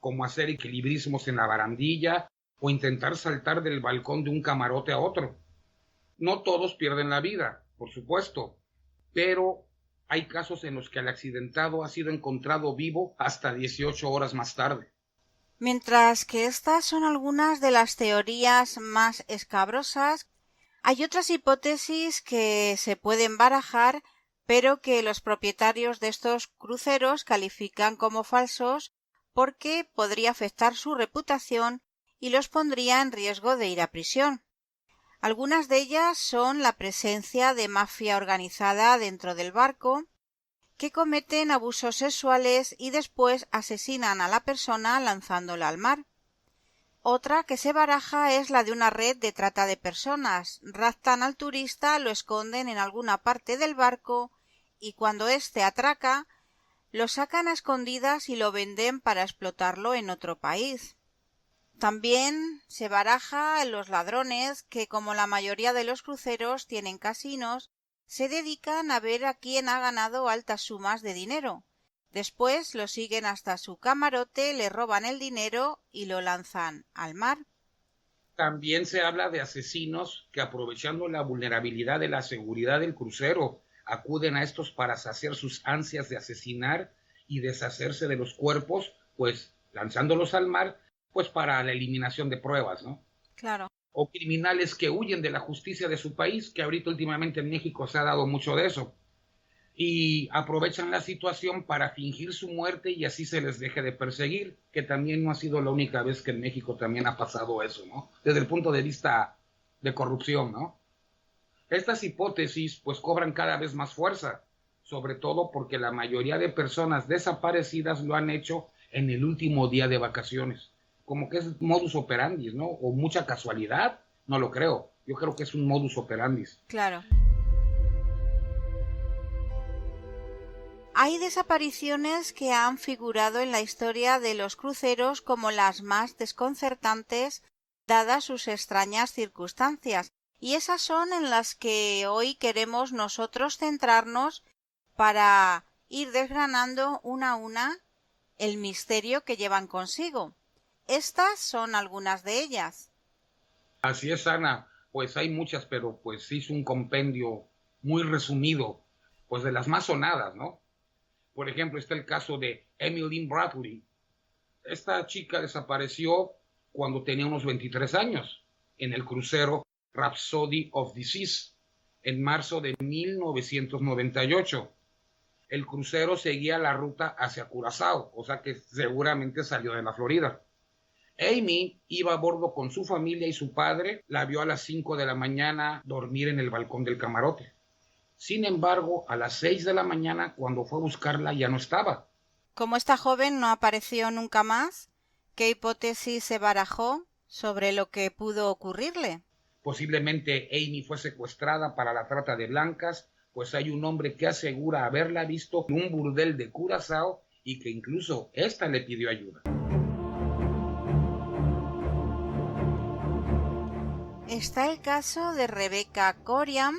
como hacer equilibrismos en la barandilla o intentar saltar del balcón de un camarote a otro. No todos pierden la vida, por supuesto, pero hay casos en los que el accidentado ha sido encontrado vivo hasta 18 horas más tarde. Mientras que estas son algunas de las teorías más escabrosas, hay otras hipótesis que se pueden barajar, pero que los propietarios de estos cruceros califican como falsos porque podría afectar su reputación y los pondría en riesgo de ir a prisión. Algunas de ellas son la presencia de mafia organizada dentro del barco, que cometen abusos sexuales y después asesinan a la persona lanzándola al mar. Otra que se baraja es la de una red de trata de personas. Raptan al turista, lo esconden en alguna parte del barco y cuando éste atraca, lo sacan a escondidas y lo venden para explotarlo en otro país. También se baraja los ladrones que, como la mayoría de los cruceros tienen casinos, se dedican a ver a quién ha ganado altas sumas de dinero. Después lo siguen hasta su camarote, le roban el dinero y lo lanzan al mar. También se habla de asesinos que, aprovechando la vulnerabilidad de la seguridad del crucero, acuden a estos para saciar sus ansias de asesinar y deshacerse de los cuerpos, pues lanzándolos al mar, pues para la eliminación de pruebas, ¿no? Claro. O criminales que huyen de la justicia de su país, que ahorita últimamente en México se ha dado mucho de eso, y aprovechan la situación para fingir su muerte y así se les deje de perseguir, que también no ha sido la única vez que en México también ha pasado eso, ¿no? Desde el punto de vista de corrupción, ¿no? Estas hipótesis pues cobran cada vez más fuerza, sobre todo porque la mayoría de personas desaparecidas lo han hecho en el último día de vacaciones, como que es modus operandi, ¿no? O mucha casualidad, no lo creo, yo creo que es un modus operandi. Claro. Hay desapariciones que han figurado en la historia de los cruceros como las más desconcertantes dadas sus extrañas circunstancias, y esas son en las que hoy queremos nosotros centrarnos para ir desgranando una a una el misterio que llevan consigo. Estas son algunas de ellas. Así es, Ana, pues hay muchas, pero pues hizo un compendio muy resumido, pues de las más sonadas, ¿no? Por ejemplo, está el caso de Emmeline Bradley. Esta chica desapareció cuando tenía unos 23 años en el crucero Rhapsody of the Seas en marzo de 1998. El crucero seguía la ruta hacia Curazao, o sea que seguramente salió de la Florida. Amy iba a bordo con su familia y su padre la vio a las 5 de la mañana dormir en el balcón del camarote. Sin embargo, a las 6 de la mañana, cuando fue a buscarla, ya no estaba. Como esta joven no apareció nunca más, ¿qué hipótesis se barajó sobre lo que pudo ocurrirle? Posiblemente Amy fue secuestrada para la trata de blancas, pues hay un hombre que asegura haberla visto en un burdel de Curazao y que incluso ésta le pidió ayuda. Está el caso de Rebecca Coriam,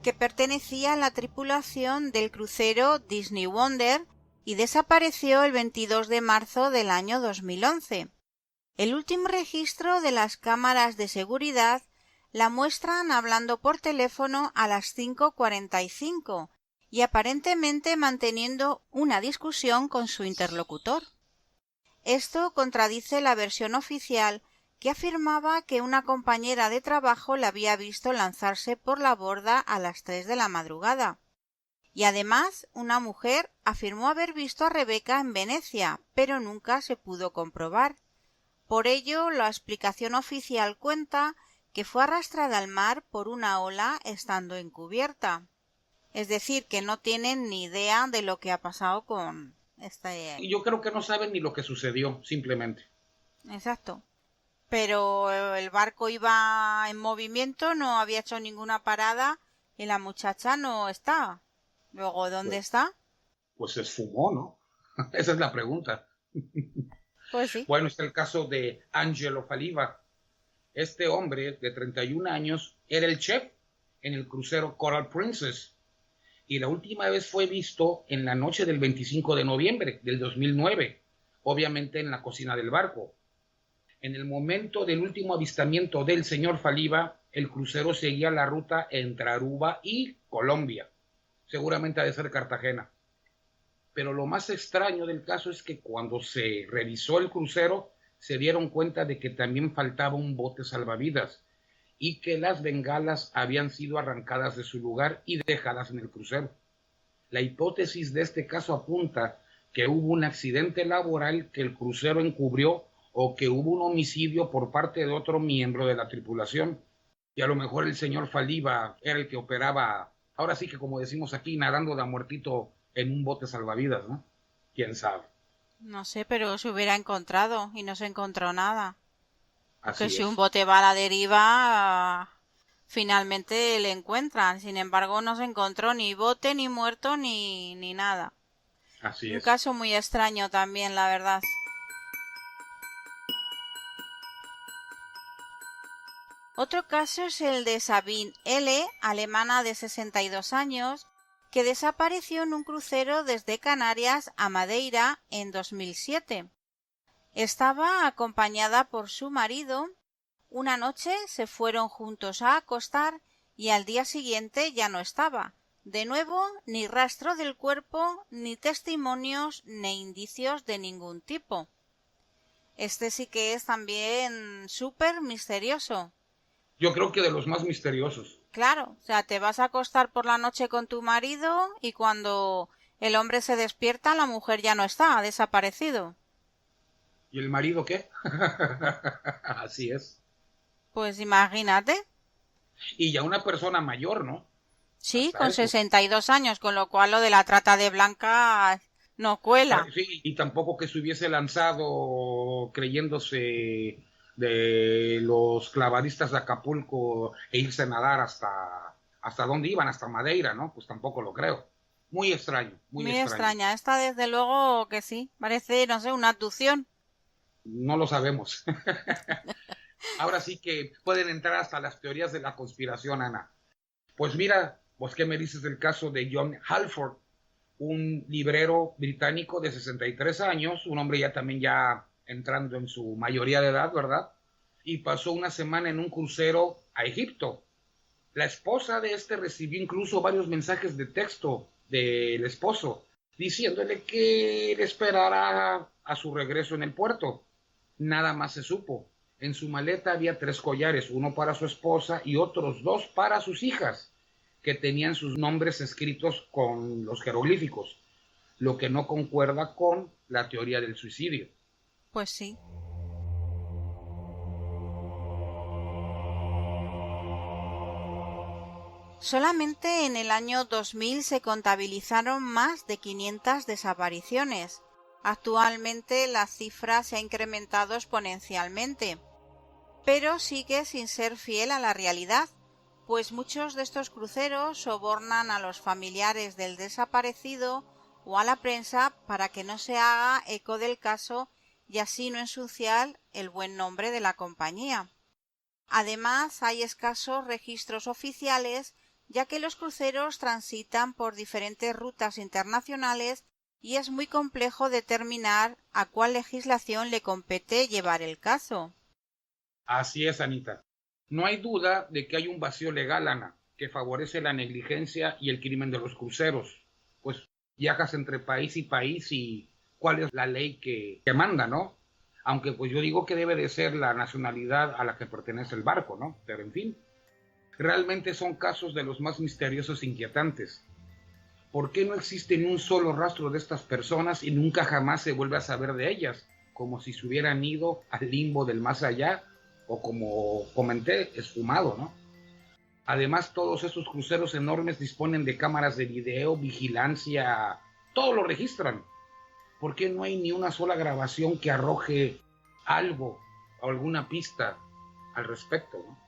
que pertenecía a la tripulación del crucero Disney Wonder y desapareció el 22 de marzo del año 2011. El último registro de las cámaras de seguridad la muestran hablando por teléfono a las 5:45 y aparentemente manteniendo una discusión con su interlocutor. Esto contradice la versión oficial que afirmaba que una compañera de trabajo la había visto lanzarse por la borda a las 3 de la madrugada. Y además, una mujer afirmó haber visto a Rebeca en Venecia, pero nunca se pudo comprobar. Por ello, la explicación oficial cuenta que fue arrastrada al mar por una ola estando encubierta. Es decir, que no tienen ni idea de lo que ha pasado con Yo creo que no saben ni lo que sucedió, simplemente. Exacto. Pero el barco iba en movimiento, no había hecho ninguna parada y la muchacha no está. Luego, ¿dónde está? Pues se esfumó, ¿no? Esa es la pregunta. Pues sí. Bueno, está el caso de Angelo Faliva. Este hombre de 31 años era el chef en el crucero Coral Princess y la última vez fue visto en la noche del 25 de noviembre del 2009, obviamente en la cocina del barco. En el momento del último avistamiento del señor Faliva, el crucero seguía la ruta entre Aruba y Colombia. Seguramente ha de ser Cartagena. Pero lo más extraño del caso es que cuando se revisó el crucero, se dieron cuenta de que también faltaba un bote salvavidas y que las bengalas habían sido arrancadas de su lugar y dejadas en el crucero. La hipótesis de este caso apunta que hubo un accidente laboral que el crucero encubrió o que hubo un homicidio por parte de otro miembro de la tripulación. Y a lo mejor el señor Faliba era el que operaba, ahora sí que como decimos aquí, nadando de a muertito en un bote salvavidas, ¿no? ¿Quién sabe? No sé, pero se hubiera encontrado y no se encontró nada. Porque Así si un es, bote va a la deriva, finalmente le encuentran. Sin embargo, no se encontró ni bote, ni muerto, ni nada. así Un es. caso muy extraño también, la verdad. Otro caso es el de Sabine L., alemana de 62 años, que desapareció en un crucero desde Canarias a Madeira en 2007. Estaba acompañada por su marido. Una noche se fueron juntos a acostar y al día siguiente ya no estaba. De nuevo, ni rastro del cuerpo, ni testimonios, ni indicios de ningún tipo. Este sí que es también súper misterioso. Yo creo que de los más misteriosos. Claro, o sea, te vas a acostar por la noche con tu marido y cuando el hombre se despierta, la mujer ya no está, ha desaparecido. ¿Y el marido qué? Así es. Pues imagínate. Y ya una persona mayor, ¿no? Sí, Hasta con eso. 62 años, con lo cual lo de la trata de blancas no cuela. Sí, y tampoco que se hubiese lanzado creyéndose de los clavadistas de Acapulco e irse a nadar hasta dónde iban, hasta Madeira, ¿no? Pues tampoco lo creo. Muy extraño, muy Muy extraño. extraña. Esta desde luego que sí. Parece, no sé, una abducción. No lo sabemos. Ahora sí que pueden entrar hasta las teorías de la conspiración, Ana. Pues mira, vos qué me dices del caso de John Halford, un librero británico de 63 años, un hombre ya también ya entrando en su mayoría de edad, ¿verdad? Y pasó una semana en un crucero a Egipto. La esposa de este recibió incluso varios mensajes de texto del esposo, diciéndole que le esperara a su regreso en el puerto. Nada más se supo. En su maleta había 3 collares, uno para su esposa y otros 2 para sus hijas, que tenían sus nombres escritos con los jeroglíficos, lo que no concuerda con la teoría del suicidio. Pues sí. Solamente en el año 2000 se contabilizaron más de 500 desapariciones. Actualmente la cifra se ha incrementado exponencialmente, pero sigue sin ser fiel a la realidad, pues muchos de estos cruceros sobornan a los familiares del desaparecido o a la prensa para que no se haga eco del caso y así no ensuciar el buen nombre de la compañía. Además, hay escasos registros oficiales, ya que los cruceros transitan por diferentes rutas internacionales y es muy complejo determinar a cuál legislación le compete llevar el caso. Así es, Anita. No hay duda de que hay un vacío legal, Ana, que favorece la negligencia y el crimen de los cruceros. Pues viajas entre país y cuál es la ley que manda, ¿no? Aunque pues yo digo que debe de ser la nacionalidad a la que pertenece el barco, ¿no? Pero en fin, realmente son casos de los más misteriosos e inquietantes. ¿Por qué no existe ni un solo rastro de estas personas y nunca jamás se vuelve a saber de ellas? Como si se hubieran ido al limbo del más allá o como comenté, esfumado, ¿no? Además, todos estos cruceros enormes disponen de cámaras de video, vigilancia, todo lo registran. ¿Por qué no hay ni una sola grabación que arroje algo o alguna pista al respecto, ¿no?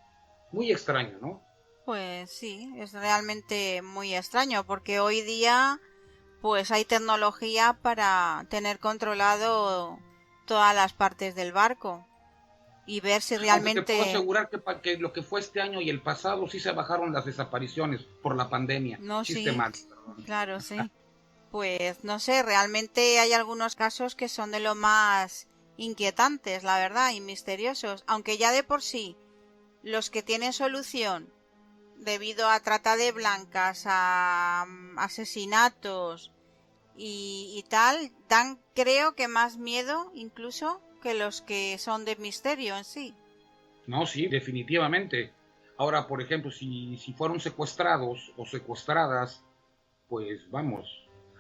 Muy extraño, ¿no? Pues sí, es realmente muy extraño porque hoy día pues hay tecnología para tener controlado todas las partes del barco y ver si Aunque te puedo realmente asegurar que lo que fue este año y el pasado sí se bajaron las desapariciones por la pandemia. no, Chiste sí, mal, perdón. claro, sí. Pues no sé, realmente hay algunos casos que son de lo más inquietantes, la verdad, y misteriosos, aunque ya de por sí los que tienen solución debido a trata de blancas, a asesinatos y tal, dan creo que más miedo incluso que los que son de misterio en sí. No, sí, definitivamente. Ahora, por ejemplo, si fueron secuestrados o secuestradas, pues vamos,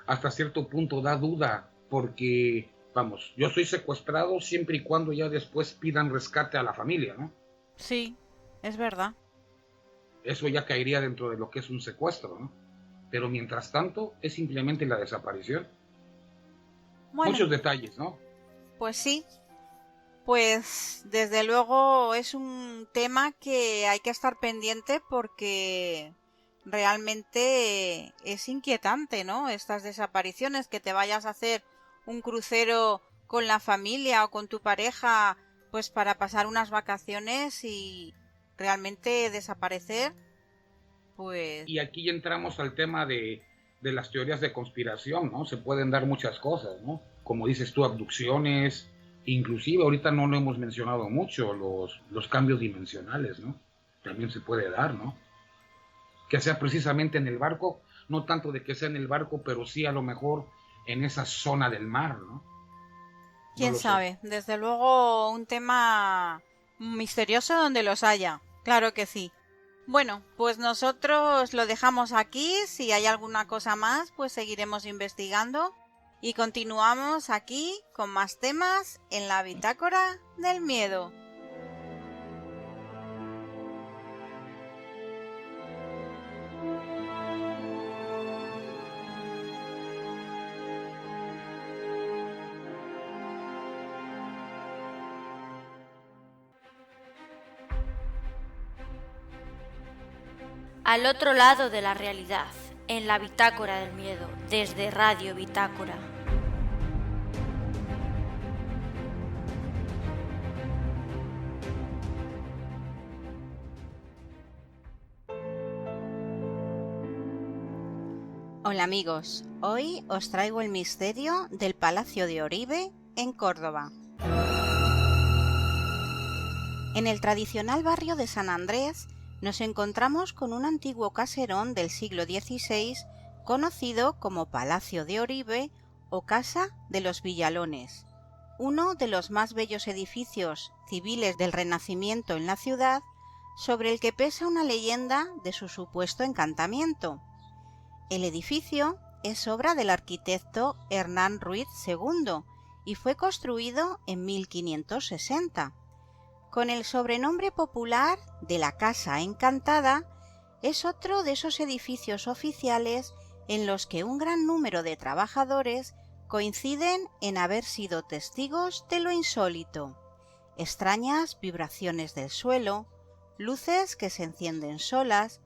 hasta cierto punto da duda, porque Vamos, yo soy secuestrado siempre y cuando ya después pidan rescate a la familia, ¿no? Sí, es verdad. Eso ya caería dentro de lo que es un secuestro, ¿no? Pero mientras tanto es simplemente la desaparición. Bueno, Muchos detalles, ¿no? pues sí. Pues desde luego es un tema que hay que estar pendiente porque realmente es inquietante, ¿no? Estas desapariciones, que te vayas a hacer un crucero con la familia o con tu pareja, pues para pasar unas vacaciones y realmente desaparecer, pues Y aquí ya entramos al tema de las teorías de conspiración, ¿no? Se pueden dar muchas cosas, ¿no? Como dices tú, abducciones, inclusive ahorita no lo hemos mencionado mucho, los cambios dimensionales, ¿no? También se puede dar, ¿no? Que sea precisamente en el barco, no tanto de que sea en el barco, pero sí a lo mejor en esa zona del mar, ¿no? No quién lo sé. sabe. Desde luego un tema misterioso donde los haya. Claro que sí. Bueno, pues nosotros lo dejamos aquí. Si hay alguna cosa más, pues seguiremos investigando y continuamos aquí con más temas en la Bitácora del Miedo. Al otro lado de la realidad, en la Bitácora del Miedo, desde Radio Bitácora. Hola amigos, hoy os traigo el misterio del Palacio de Oribe en Córdoba. En el tradicional barrio de San Andrés nos encontramos con un antiguo caserón del siglo XVI conocido como Palacio de Oribe o Casa de los Villalones, uno de los más bellos edificios civiles del Renacimiento en la ciudad, sobre el que pesa una leyenda de su supuesto encantamiento. El edificio es obra del arquitecto Hernán Ruiz II y fue construido en 1560. Con el sobrenombre popular de la Casa Encantada, es otro de esos edificios oficiales en los que un gran número de trabajadores coinciden en haber sido testigos de lo insólito: extrañas vibraciones del suelo, luces que se encienden solas,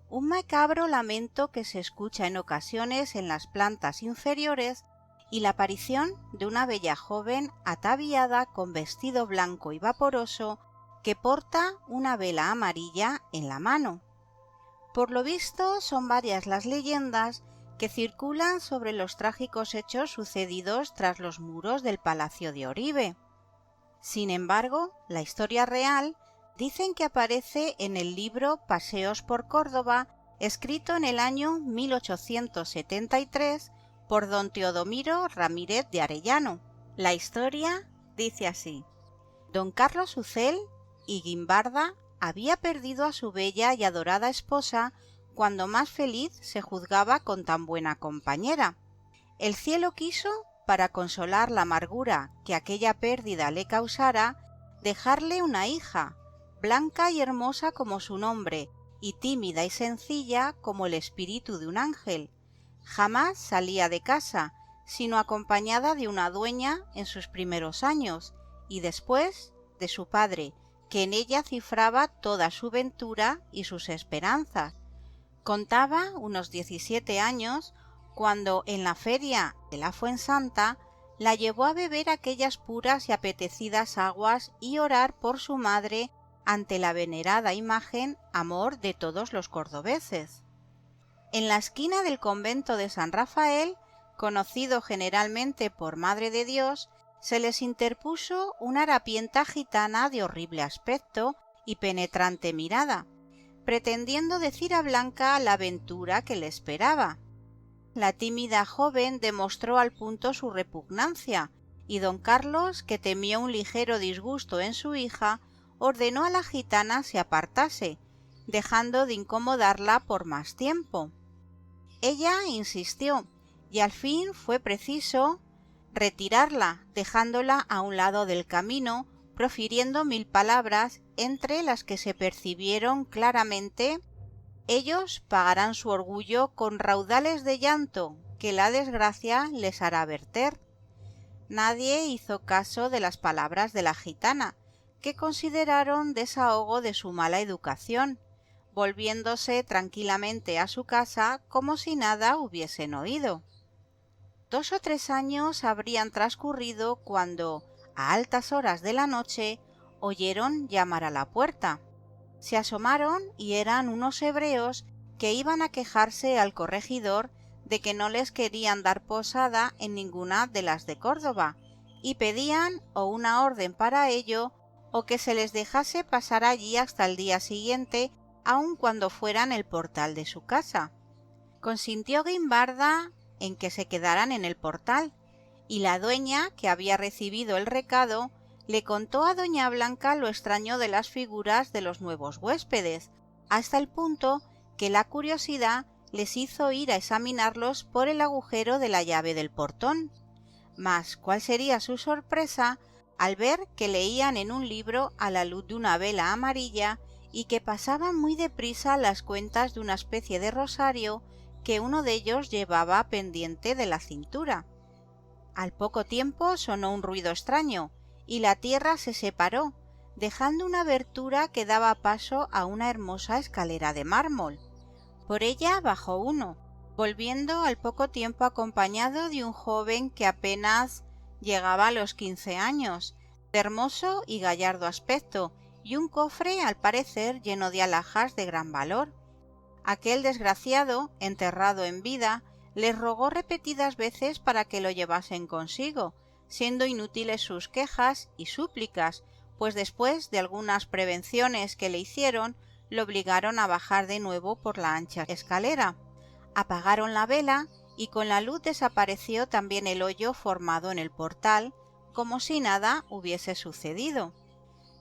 un macabro lamento que se escucha en ocasiones en las plantas inferiores y la aparición de una bella joven ataviada con vestido blanco y vaporoso que porta una vela amarilla en la mano. Por lo visto, son varias las leyendas que circulan sobre los trágicos hechos sucedidos tras los muros del Palacio de Oribe. Sin embargo, la historia real dicen que aparece en el libro Paseos por Córdoba, escrito en el año 1873 por don Teodomiro Ramírez de Arellano. La historia dice así: don Carlos Ucel y Guimbarda había perdido a su bella y adorada esposa cuando más feliz se juzgaba con tan buena compañera. El cielo quiso, para consolar la amargura que aquella pérdida le causara, dejarle una hija, blanca y hermosa como su nombre, y tímida y sencilla como el espíritu de un ángel. Jamás salía de casa, sino acompañada de una dueña en sus primeros años, y después de su padre, que en ella cifraba toda su ventura y sus esperanzas. Contaba unos 17 años cuando en la feria de la Fuensanta la llevó a beber aquellas puras y apetecidas aguas y orar por su madre ante la venerada imagen Amor de todos los cordobeses. En la esquina del convento de San Rafael, conocido generalmente por Madre de Dios, se les interpuso una harapienta gitana de horrible aspecto y penetrante mirada, pretendiendo decir a Blanca la aventura que le esperaba. La tímida joven demostró al punto su repugnancia, y don Carlos, que temió un ligero disgusto en su hija, ordenó a la gitana se apartase, dejando de incomodarla por más tiempo. Ella insistió, y al fin fue preciso retirarla, dejándola a un lado del camino, profiriendo 1000 palabras, entre las que se percibieron claramente: ellos pagarán su orgullo con raudales de llanto que la desgracia les hará verter. Nadie hizo caso de las palabras de la gitana, que consideraron desahogo de su mala educación, volviéndose tranquilamente a su casa como si nada hubiesen oído. 2 o 3 años habrían transcurrido cuando, a altas horas de la noche, oyeron llamar a la puerta. Se asomaron y eran unos hebreos que iban a quejarse al corregidor de que no les querían dar posada en ninguna de las de Córdoba, y pedían o una orden para ello o que se les dejase pasar allí hasta el día siguiente, aun cuando fueran el portal de su casa. Consintió Guimbarda en que se quedaran en el portal, y la dueña, que había recibido el recado, le contó a doña Blanca lo extraño de las figuras de los nuevos huéspedes, hasta el punto que la curiosidad les hizo ir a examinarlos por el agujero de la llave del portón. Mas cuál sería su sorpresa al ver que leían en un libro a la luz de una vela amarilla y que pasaban muy deprisa las cuentas de una especie de rosario que uno de ellos llevaba pendiente de la cintura. Al poco tiempo sonó un ruido extraño y la tierra se separó, dejando una abertura que daba paso a una hermosa escalera de mármol. Por ella bajó uno, volviendo al poco tiempo acompañado de un joven que apenas llegaba a los 15 años, de hermoso y gallardo aspecto, y un cofre al parecer lleno de alhajas de gran valor. Aquel desgraciado, enterrado en vida, les rogó repetidas veces para que lo llevasen consigo, siendo inútiles sus quejas y súplicas, pues después de algunas prevenciones que le hicieron, lo obligaron a bajar de nuevo por la ancha escalera. Apagaron la vela y con la luz desapareció también el hoyo formado en el portal, como si nada hubiese sucedido.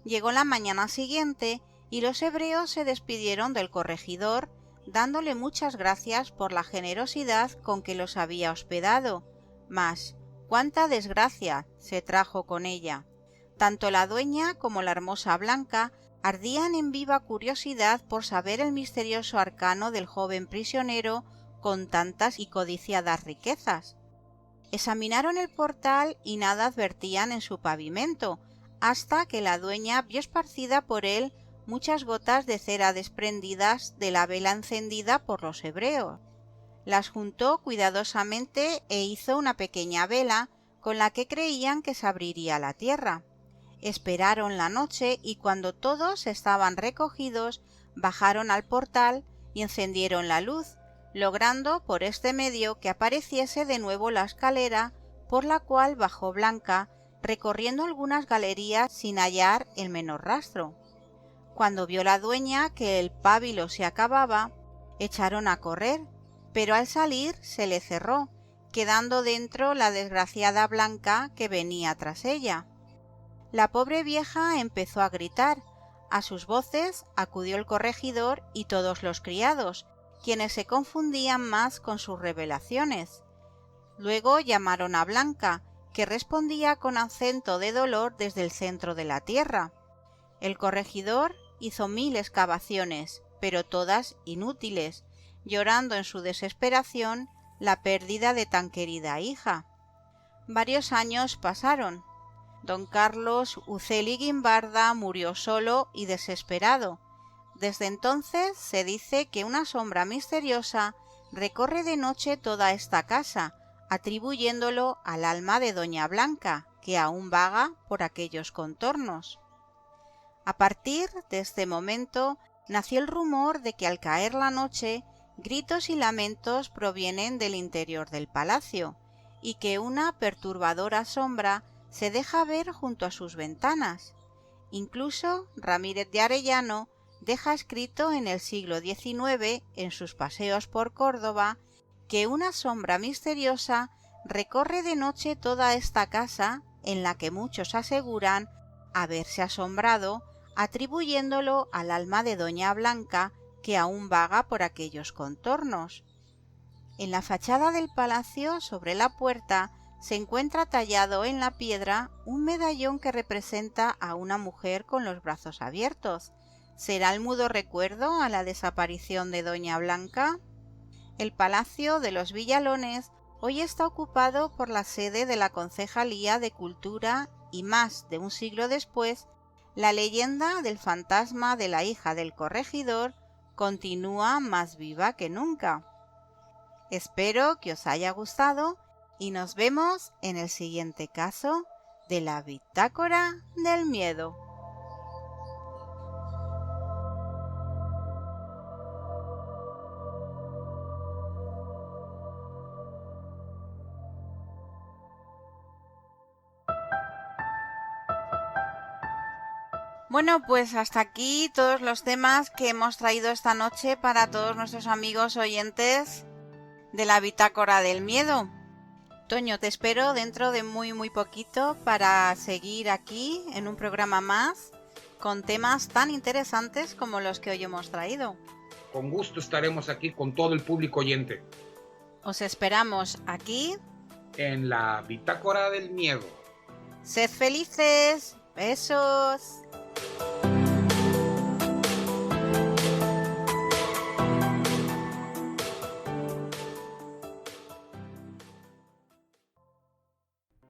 Llegó la mañana siguiente y los hebreos se despidieron del corregidor, dándole muchas gracias por la generosidad con que los había hospedado, mas cuánta desgracia se trajo con ella. Tanto la dueña como la hermosa Blanca ardían en viva curiosidad por saber el misterioso arcano del joven prisionero con tantas y codiciadas riquezas. Examinaron el portal y nada advertían en su pavimento, hasta que la dueña vio esparcida por él muchas gotas de cera desprendidas de la vela encendida por los hebreos. Las juntó cuidadosamente e hizo una pequeña vela con la que creían que se abriría la tierra. Esperaron la noche y cuando todos estaban recogidos, bajaron al portal y encendieron la luz, logrando por este medio que apareciese de nuevo la escalera por la cual bajó Blanca, recorriendo algunas galerías sin hallar el menor rastro. Cuando vio la dueña que el pábilo se acababa, echaron a correr, pero al salir se le cerró, quedando dentro la desgraciada Blanca que venía tras ella. La pobre vieja empezó a gritar. A sus voces acudió el corregidor y todos los criados, quienes se confundían más con sus revelaciones. Luego llamaron a Blanca, que respondía con acento de dolor desde el centro de la tierra. El corregidor hizo 1000 excavaciones, pero todas inútiles, llorando en su desesperación la pérdida de tan querida hija. Varios años pasaron. Don Carlos Uccelli Guimbarda murió solo y desesperado. Desde entonces se dice que una sombra misteriosa recorre de noche toda esta casa, atribuyéndolo al alma de doña Blanca, que aún vaga por aquellos contornos. A partir de este momento nació el rumor de que al caer la noche, gritos y lamentos provienen del interior del palacio, y que una perturbadora sombra se deja ver junto a sus ventanas. Incluso Ramírez de Arellano deja escrito en el siglo XIX, en sus paseos por Córdoba, que una sombra misteriosa recorre de noche toda esta casa, en la que muchos aseguran haberse asombrado, atribuyéndolo al alma de doña Blanca, que aún vaga por aquellos contornos. En la fachada del palacio, sobre la puerta, se encuentra tallado en la piedra un medallón que representa a una mujer con los brazos abiertos. ¿Será el mudo recuerdo a la desaparición de Doña Blanca? El Palacio de los Villalones hoy está ocupado por la sede de la Concejalía de Cultura y más de un siglo después, la leyenda del fantasma de la hija del corregidor continúa más viva que nunca. Espero que os haya gustado y nos vemos en el siguiente caso de la Bitácora del Miedo. Bueno, pues hasta aquí todos los temas que hemos traído esta noche para todos nuestros amigos oyentes de la Bitácora del Miedo. Toño, te espero dentro de muy poquito para seguir aquí en un programa más con temas tan interesantes como los que hoy hemos traído. Con gusto estaremos aquí con todo el público oyente. Os esperamos aquí En la Bitácora del Miedo. Sed felices. Besos.